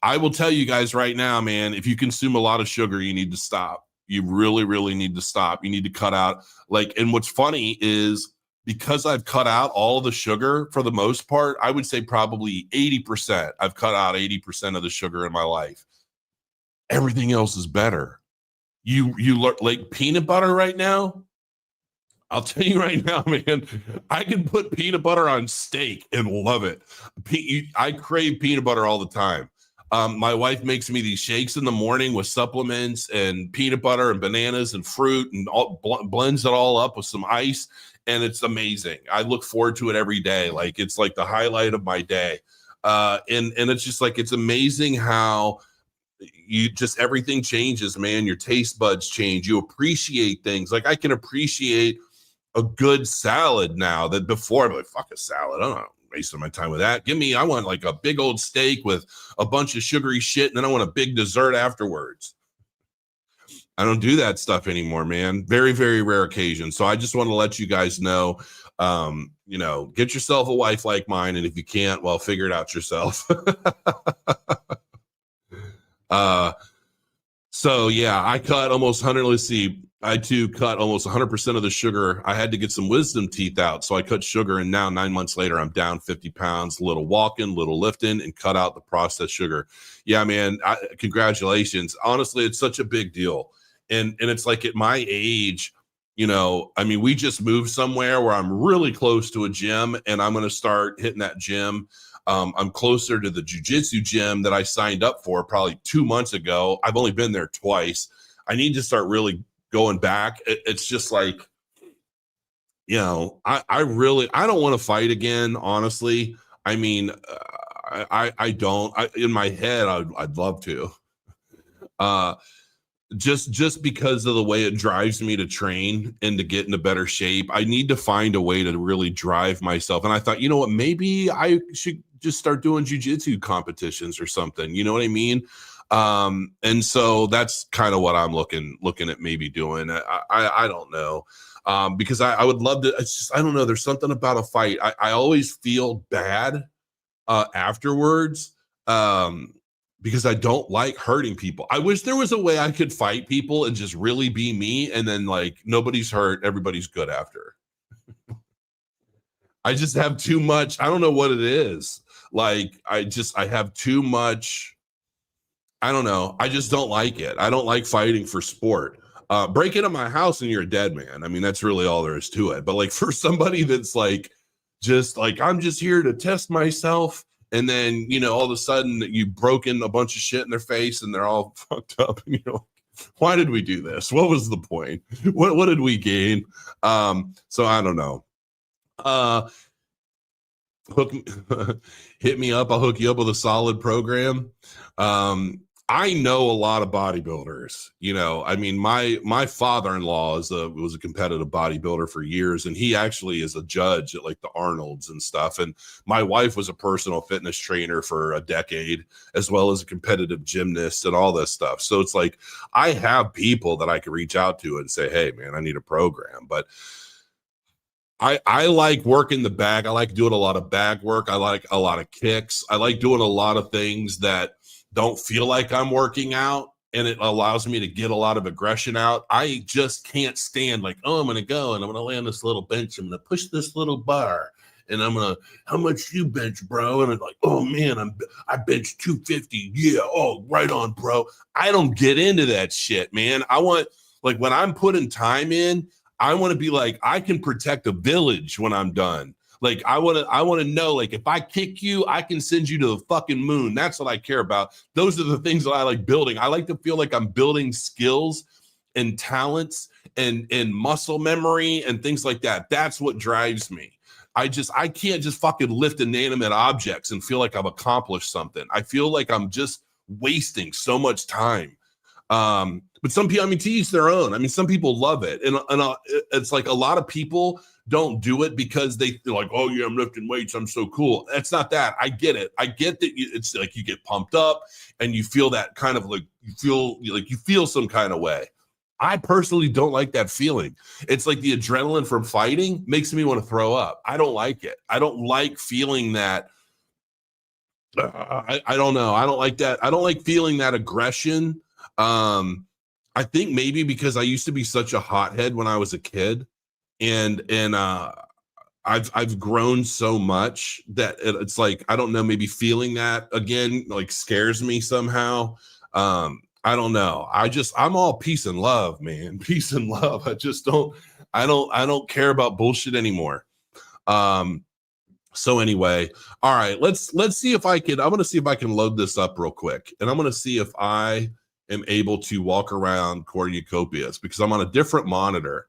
I will tell you guys right now, man, if you consume a lot of sugar, you need to stop. You really need to stop. You need to cut out and what's funny is because I've cut out all of the sugar for the most part, I would say probably 80%. I've cut out 80% of the sugar in my life. Everything else is better. You like peanut butter right now. I'll tell you right now, man, I can put peanut butter on steak and love it. I crave peanut butter all the time. My wife makes me these shakes in the morning with supplements and peanut butter and bananas and fruit and blends it all up with some ice. And it's amazing. I look forward to it every day. Like it's like the highlight of my day. And it's just like, it's amazing how you just, everything changes, man. Your taste buds change. You appreciate things. Like I can appreciate a good salad now that before I'm like, fuck a salad. I don't know. Wasting my time with that. I want like a big old steak with a bunch of sugary shit, and then I want a big dessert afterwards. I don't do that stuff anymore, man. Very rare occasion. So I just want to let you guys know, get yourself a wife like mine, and if you can't, well, figure it out yourself. So yeah, I cut almost 100. Let's see. I too cut almost 100% of the sugar. I had to get some wisdom teeth out. So I cut sugar, and now 9 months later, I'm down 50 pounds, little walking, little lifting, and cut out the processed sugar. Yeah, man, congratulations. Honestly, it's such a big deal. And it's like at my age, we just moved somewhere where I'm really close to a gym, and I'm going to start hitting that gym. I'm closer to the jiu-jitsu gym that I signed up for probably 2 months ago. I've only been there twice. I need to start really going back. It's just like, I don't want to fight again, honestly. I mean, I don't. In my head, I'd love to. Just because of the way it drives me to train and to get into better shape. I need to find a way to really drive myself. And I thought, you know what, maybe I should just start doing jiu-jitsu competitions or something. You know what I mean? And so that's kind of what I'm looking at maybe doing. I don't know. Because I would love to. It's just, I don't know. There's something about a fight. I always feel bad afterwards. Because I don't like hurting people. I wish there was a way I could fight people and just really be me, and then like nobody's hurt, everybody's good after. I just have too much. I don't know what it is. Like I have too much. I don't know. I just don't like it. I don't like fighting for sport. Break into my house and you're a dead man. I mean, that's really all there is to it. But like for somebody that's like, just like, I'm just here to test myself. And then, all of a sudden you broke in a bunch of shit in their face and they're all fucked up. And, why did we do this? What was the point? What did we gain? So I don't know. Hit me up. I'll hook you up with a solid program. I know a lot of bodybuilders. I mean, my father-in-law was a competitive bodybuilder for years, and he actually is a judge at like the Arnold's and stuff. And my wife was a personal fitness trainer for a decade, as well as a competitive gymnast and all this stuff. So it's like I have people that I can reach out to and say, hey, man, I need a program. But I like working the bag. I like doing a lot of bag work. I like a lot of kicks. I like doing a lot of things that don't feel like I'm working out, and it allows me to get a lot of aggression out. I just can't stand like, oh, I'm going to go and I'm going to lay on this little bench. I'm going to push this little bar and I'm going to, how much you bench, bro? And I'm like, oh man, I bench 250. Yeah. Oh, right on, bro. I don't get into that shit, man. I want, like, when I'm putting time in, I want to be like, I can protect a village when I'm done. Like, I want to know, like, if I kick you, I can send you to the fucking moon. That's what I care about. Those are the things that I like building. I like to feel like I'm building skills and talents and muscle memory and things like that. That's what drives me. I can't just fucking lift inanimate objects and feel like I've accomplished something. I feel like I'm just wasting so much time. But some people, I mean, to each their own. I mean, some people love it. And it's like a lot of people don't do it because they're like, oh yeah, I'm lifting weights, I'm so cool. That's not that. I get it. I get that it's like you get pumped up and you feel that kind of like, you feel some kind of way. I personally don't like that feeling. It's like the adrenaline from fighting makes me want to throw up. I don't like it. I don't like feeling that. I don't know. I don't like that. I don't like feeling that aggression. I think maybe because I used to be such a hothead when I was a kid, and I've grown so much that it's like, I don't know, maybe feeling that again like scares me somehow. I don't know. I'm all peace and love, man. Peace and love. I don't care about bullshit anymore. So anyway, all right, let's see if I'm going to see if I can load this up real quick, and I'm going to see if I am able to walk around Cornucopias because I'm on a different monitor.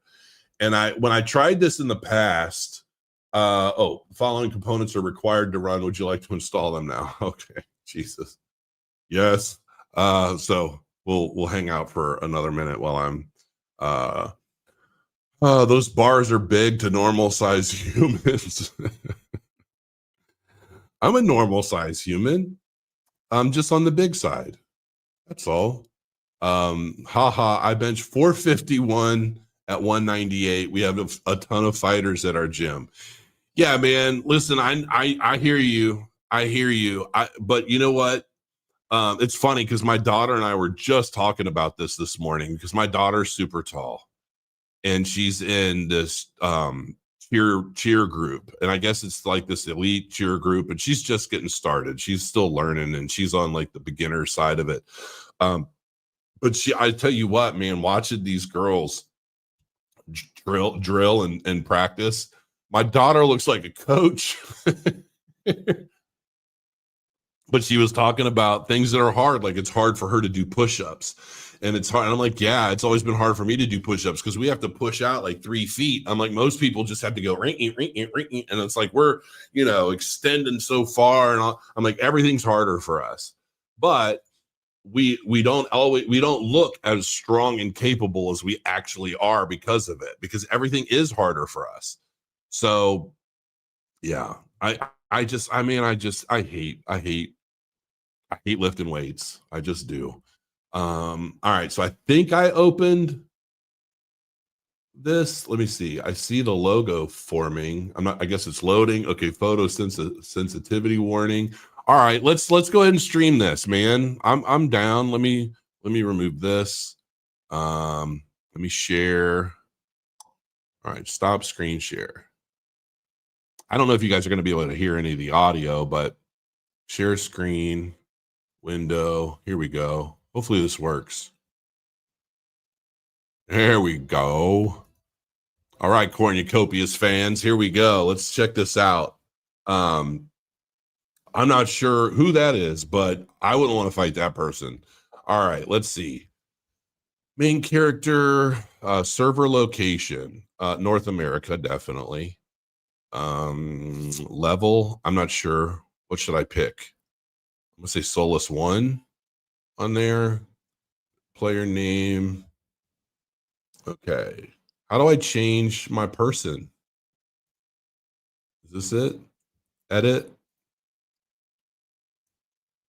And when I tried this in the past, following components are required to run. Would you like to install them now? Okay, Jesus. Yes. So we'll hang out for another minute while I'm those bars are big to normal size humans. I'm a normal size human. I'm just on the big side. That's all. I bench 451 at 198. We have a ton of fighters at our gym. Yeah, man. Listen, I hear you. But you know what? It's funny because my daughter and I were just talking about this morning because my daughter's super tall and she's in this cheer group, and I guess it's like this elite cheer group, and she's just getting started. She's still learning, and she's on like the beginner side of it. But I tell you what, man, watching these girls drill and practice, my daughter looks like a coach. But she was talking about things that are hard, like it's hard for her to do push-ups, and it's hard. And I'm like, yeah, it's always been hard for me to do push-ups because we have to push out like 3 feet. I'm like, most people just have to go ring, and it's like we're extending so far, and I'm like, everything's harder for us, but we don't look as strong and capable as we actually are because of it, because everything is harder for us. So yeah, I hate lifting weights. I just do. All right, so I think I opened this. Let me see. I see the logo forming. I guess it's loading. Okay, photo sensitivity warning. All right, let's go ahead and stream this, man. I'm down. Let me remove this. Let me share. All right, stop screen share. I don't know if you guys are going to be able to hear any of the audio, but share screen, window. Here we go. Hopefully this works. There we go. All right, Cornucopias fans, here we go. Let's check this out. I'm not sure who that is, but I wouldn't want to fight that person. All right, let's see. Main character, server location, North America, definitely. Level, I'm not sure. What should I pick? I'm gonna say Solus 1. on there. Player name. Okay. How do I change my person? Is this it? Edit?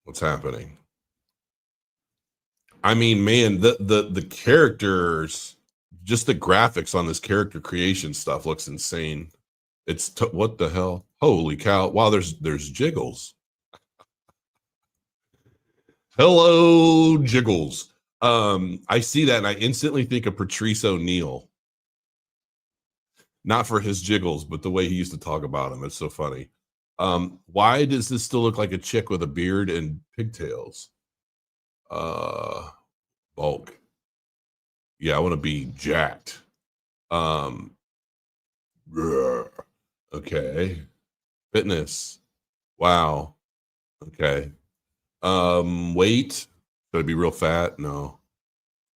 What's happening? I mean, man, the characters, just the graphics on this character creation stuff looks insane. It's what the hell? Holy cow. Wow, there's jiggles. Hello, jiggles. I see that and I instantly think of Patrice O'Neal. Not for his jiggles, but the way he used to talk about him. It's so funny. Why does this still look like a chick with a beard and pigtails? Bulk. Yeah, I want to be jacked. Okay. Fitness. Wow. Okay. Weight. Should I be real fat? No.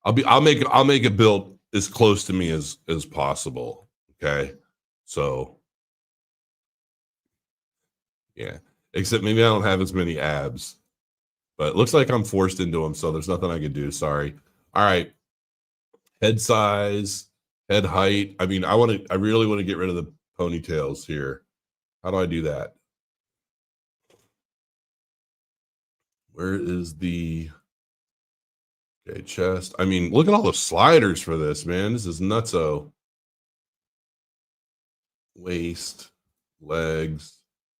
I'll make it built as close to me as possible. Okay. So yeah. Except maybe I don't have as many abs. But it looks like I'm forced into them, so there's nothing I can do. Sorry. All right. Head size, head height. I mean, I really want to get rid of the ponytails here. How do I do that? Where is the okay, chest? I mean, look at all the sliders for this, man. This is nutso. Waist, legs.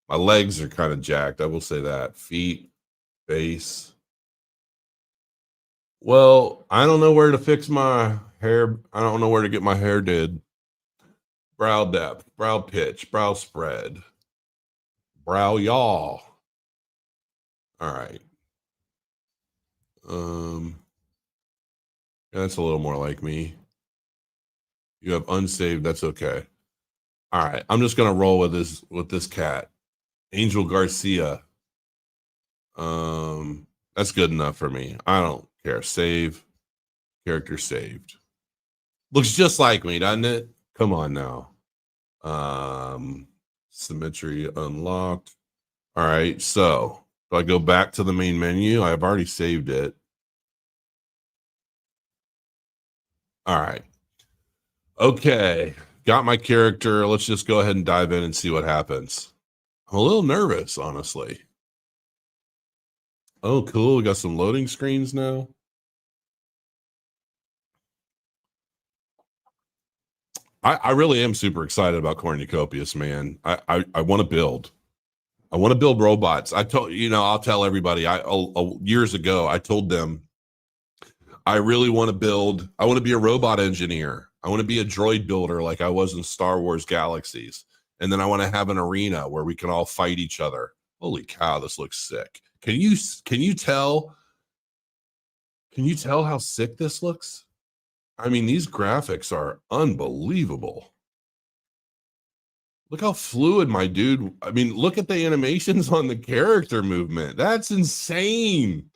My legs are kind of jacked. I will say that. Feet, face. Well, I don't know where to fix my hair. I don't know where to get my hair did. Brow depth, brow pitch, brow spread, brow yaw. All right. That's a little more like me. You have unsaved. That's okay. All right. I'm just gonna roll with this cat. Angel Garcia. That's good enough for me. I don't care. Save. Character saved. Looks just like me, doesn't it? Come on now. Symmetry unlocked. All right. So if I go back to the main menu, I've already saved it. All right. Okay. Got my character. Let's just go ahead and dive in and see what happens. I'm a little nervous, honestly. Oh, cool. We got some loading screens now. I really am super excited about Cornucopias, man. I want to build. I want to build robots. I'll tell everybody. Years ago, I told them I really want to be a robot engineer. I want to be a droid builder like I was in Star Wars Galaxies. And then I want to have an arena where we can all fight each other. Holy cow, this looks sick. Can you tell how sick this looks? I mean, these graphics are unbelievable. Look how fluid, my dude. I mean, look at the animations on the character movement. That's insane.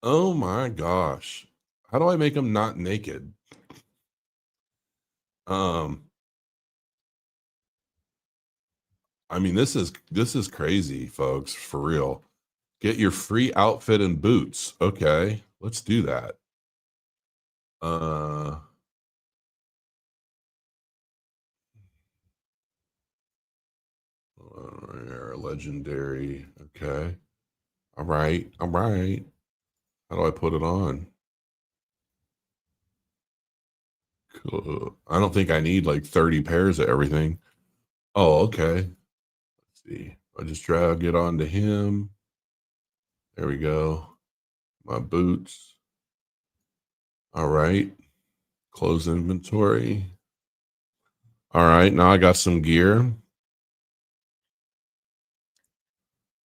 Oh my gosh. How do I make him not naked? I mean, this is crazy, folks, for real. Get your free outfit and boots. Okay, let's do that. Legendary. Okay. All right. How do I put it on? Cool. I don't think I need like 30 pairs of everything. Oh, okay. Let's see. I just drag it onto him. There we go. My boots. All right. Close inventory. All right. Now I got some gear.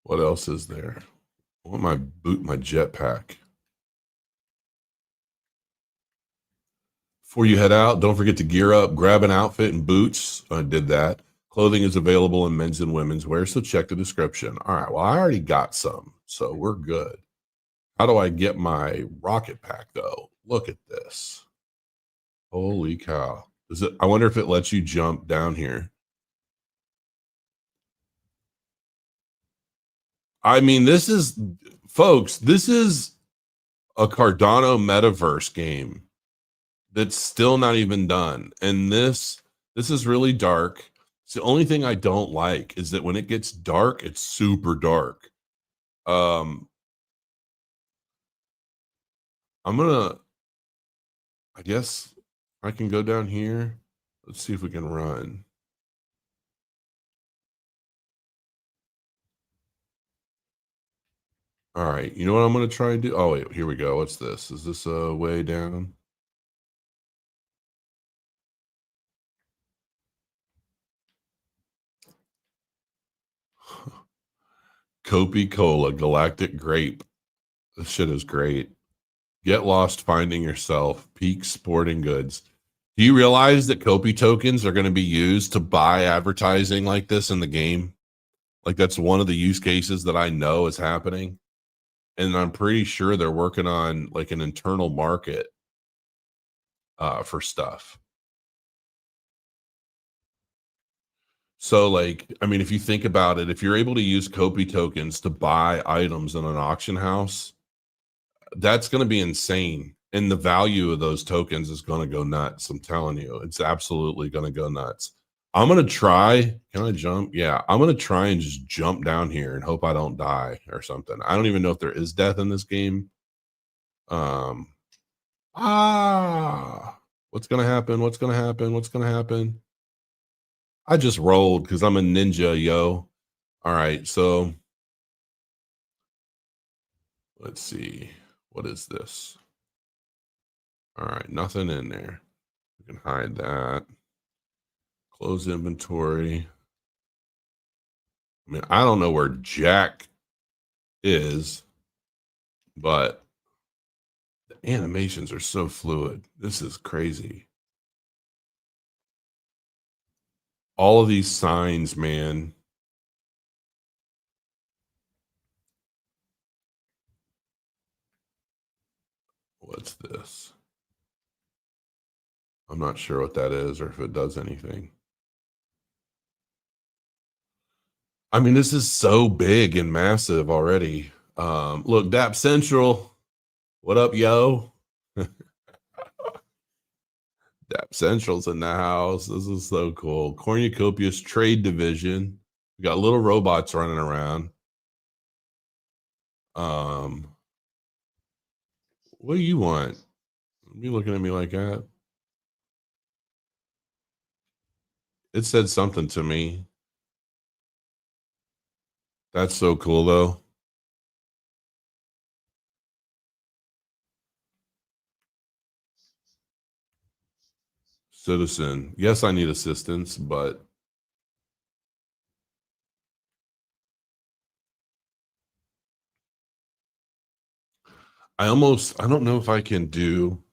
What else is there? I want my jetpack. Before you head out, don't forget to gear up, grab an outfit and boots. I did that. Clothing is available in men's and women's wear, so check the description. All right, well, I already got some, so we're good. How do I get my rocket pack, though? Look at this. Holy cow. I wonder if it lets you jump down here. I mean, this is, Folks, this is a Cardano metaverse game that's still not even done. And this is really dark. It's the only thing I don't like is that when it gets dark, it's super dark. I'm gonna, I guess I can go down here. Let's see if we can run. All right, you know what I'm gonna try and do? Oh wait, here we go. What's this? Is this a way down? Coca-Cola Galactic Grape. This shit is great. Get lost finding yourself. Peak Sporting Goods. Do you realize that Kopi tokens are going to be used to buy advertising like this in the game? Like that's one of the use cases that I know is happening. And I'm pretty sure they're working on like an internal market for stuff. So like, I mean, if you think about it, if you're able to use Kopi tokens to buy items in an auction house, that's going to be insane. And the value of those tokens is going to go nuts. I'm telling you, it's absolutely going to go nuts. I'm going to try. Can I jump? Yeah, I'm going to try and just jump down here and hope I don't die or something. I don't even know if there is death in this game. What's going to happen? What's going to happen? What's going to happen? I just rolled because I'm a ninja, yo. All right, so let's see. What is this? All right, nothing in there. We can hide that. Close inventory. I mean, I don't know where Jack is, but the animations are so fluid. This is crazy. All of these signs, man. What's this? I'm not sure what that is or if it does anything. I mean, this is so big and massive already. Look, DAP Central. What up, yo? DAP Central's in the house. This is so cool. Cornucopias Trade Division. We got little robots running around. What do you want? You looking at me like that? It said something to me. That's so cool, though. Citizen. Yes, I need assistance, but I don't know if I can do.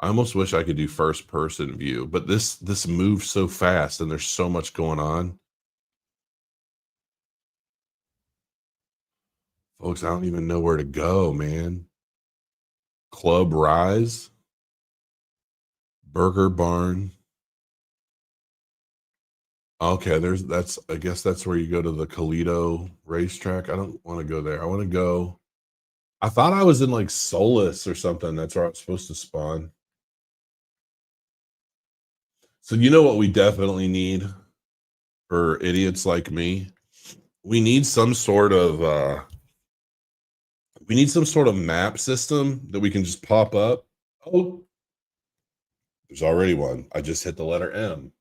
I almost wish I could do first person view, but this moves so fast and there's so much going on. Folks, I don't even know where to go, man. Club Rise, Burger Barn. Okay, I guess that's where you go to the Toledo racetrack. I don't want to go there. I want to go. I thought I was in like Solus or something. That's where I was supposed to spawn. So you know what we definitely need for idiots like me? We need some sort of map system that we can just pop up. Oh, there's already one. I just hit the letter M.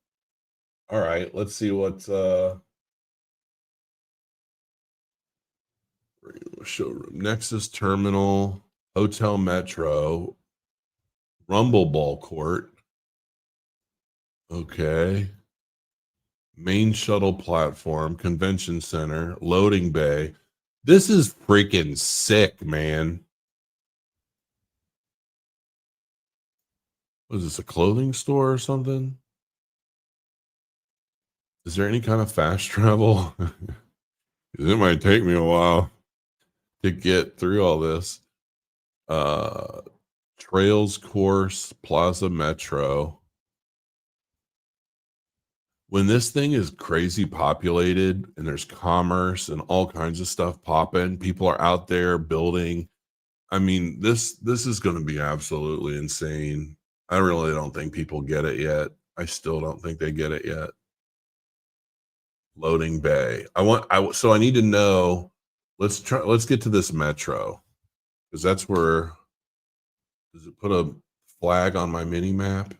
All right, let's see what showroom. Nexus Terminal, Hotel Metro, Rumble Ball Court. Okay. Main shuttle platform, convention center, loading bay. This is freaking sick, man. Was this a clothing store or something? Is there any kind of fast travel? It might take me a while to get through all this. Trails course, Plaza Metro. when this thing is crazy populated and there's commerce and all kinds of stuff popping, people are out there building. I mean, this is going to be absolutely insane. I really don't think people get it yet. I still don't think they get it yet. Loading bay. So I need to know. Let's get to this metro, because that's where. Does it put a flag on my mini map?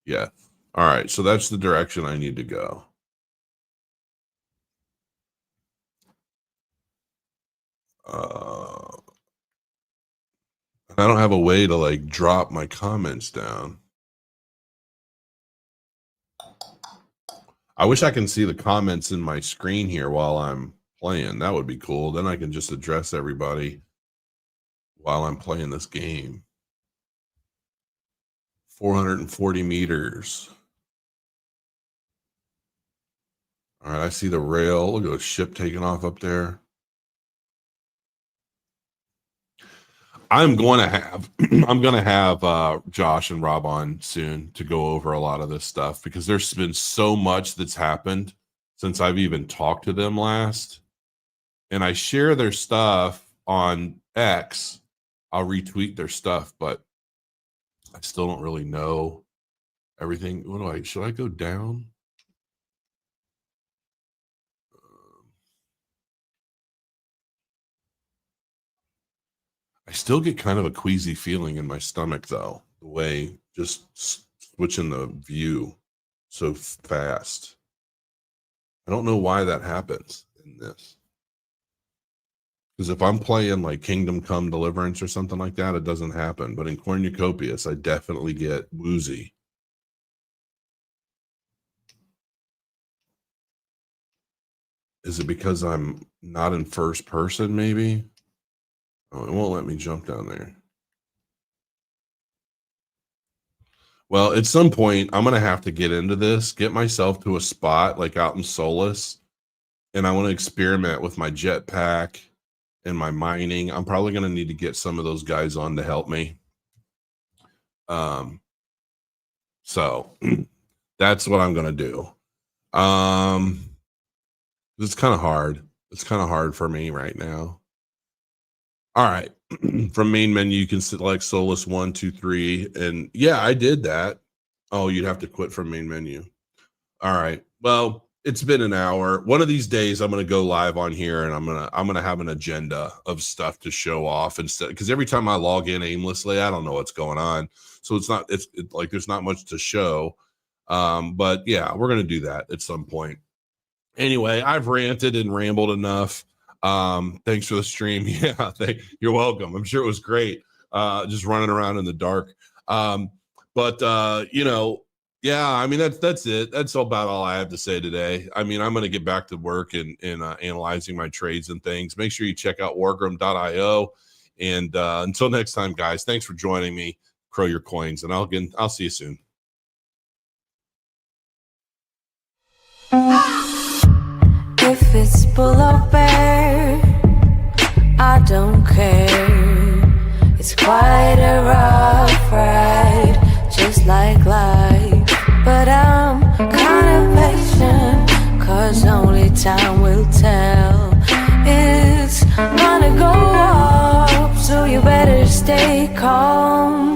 Yeah. All right. So that's the direction I need to go. I don't have a way to like drop my comments down. I wish I can see the comments in my screen here while I'm playing. That would be cool. Then I can just address everybody while I'm playing this game. 440 meters. All right, I see the rail. Look at a ship taking off up there. I'm going to have Josh and Rob on soon to go over a lot of this stuff, because there's been so much that's happened since I've even talked to them last. And I share their stuff on X. I'll retweet their stuff, but I still don't really know everything. Should I go down? I still get kind of a queasy feeling in my stomach, though, the way just switching the view so fast. I don't know why that happens in this. Because if I'm playing like Kingdom Come Deliverance or something like that, it doesn't happen. But in Cornucopias, I definitely get woozy. Is it because I'm not in first person, maybe? Oh, it won't let me jump down there. Well, at some point, I'm going to have to get into this, get myself to a spot like out in Solus, and I want to experiment with my jetpack and my mining. I'm probably going to need to get some of those guys on to help me. So that's what I'm going to do. It's kind of hard. It's kind of hard for me right now. All right. From main menu, you can select Solus 1, 2, 3. And yeah, I did that. Oh, you'd have to quit from main menu. All right. Well, it's been an hour. One of these days I'm going to go live on here, and I'm going to have an agenda of stuff to show off instead, because every time I log in aimlessly, I don't know what's going on. So it's like there's not much to show. But yeah, we're going to do that at some point. Anyway, I've ranted and rambled enough. Thanks for the stream. Yeah, you're welcome. I'm sure it was great. Just running around in the dark. Yeah, I mean, that's it. That's about all I have to say today. I mean, I'm going to get back to work and analyzing my trades and things. Make sure you check out wargrim.io. And until next time, guys, thanks for joining me. Crow your coins, and I'll see you soon. If it's bull or bear, I don't care. It's quite a rough ride, just like life. But I'm kind of patient, 'cause only time will tell. It's gonna go up, so you better stay calm.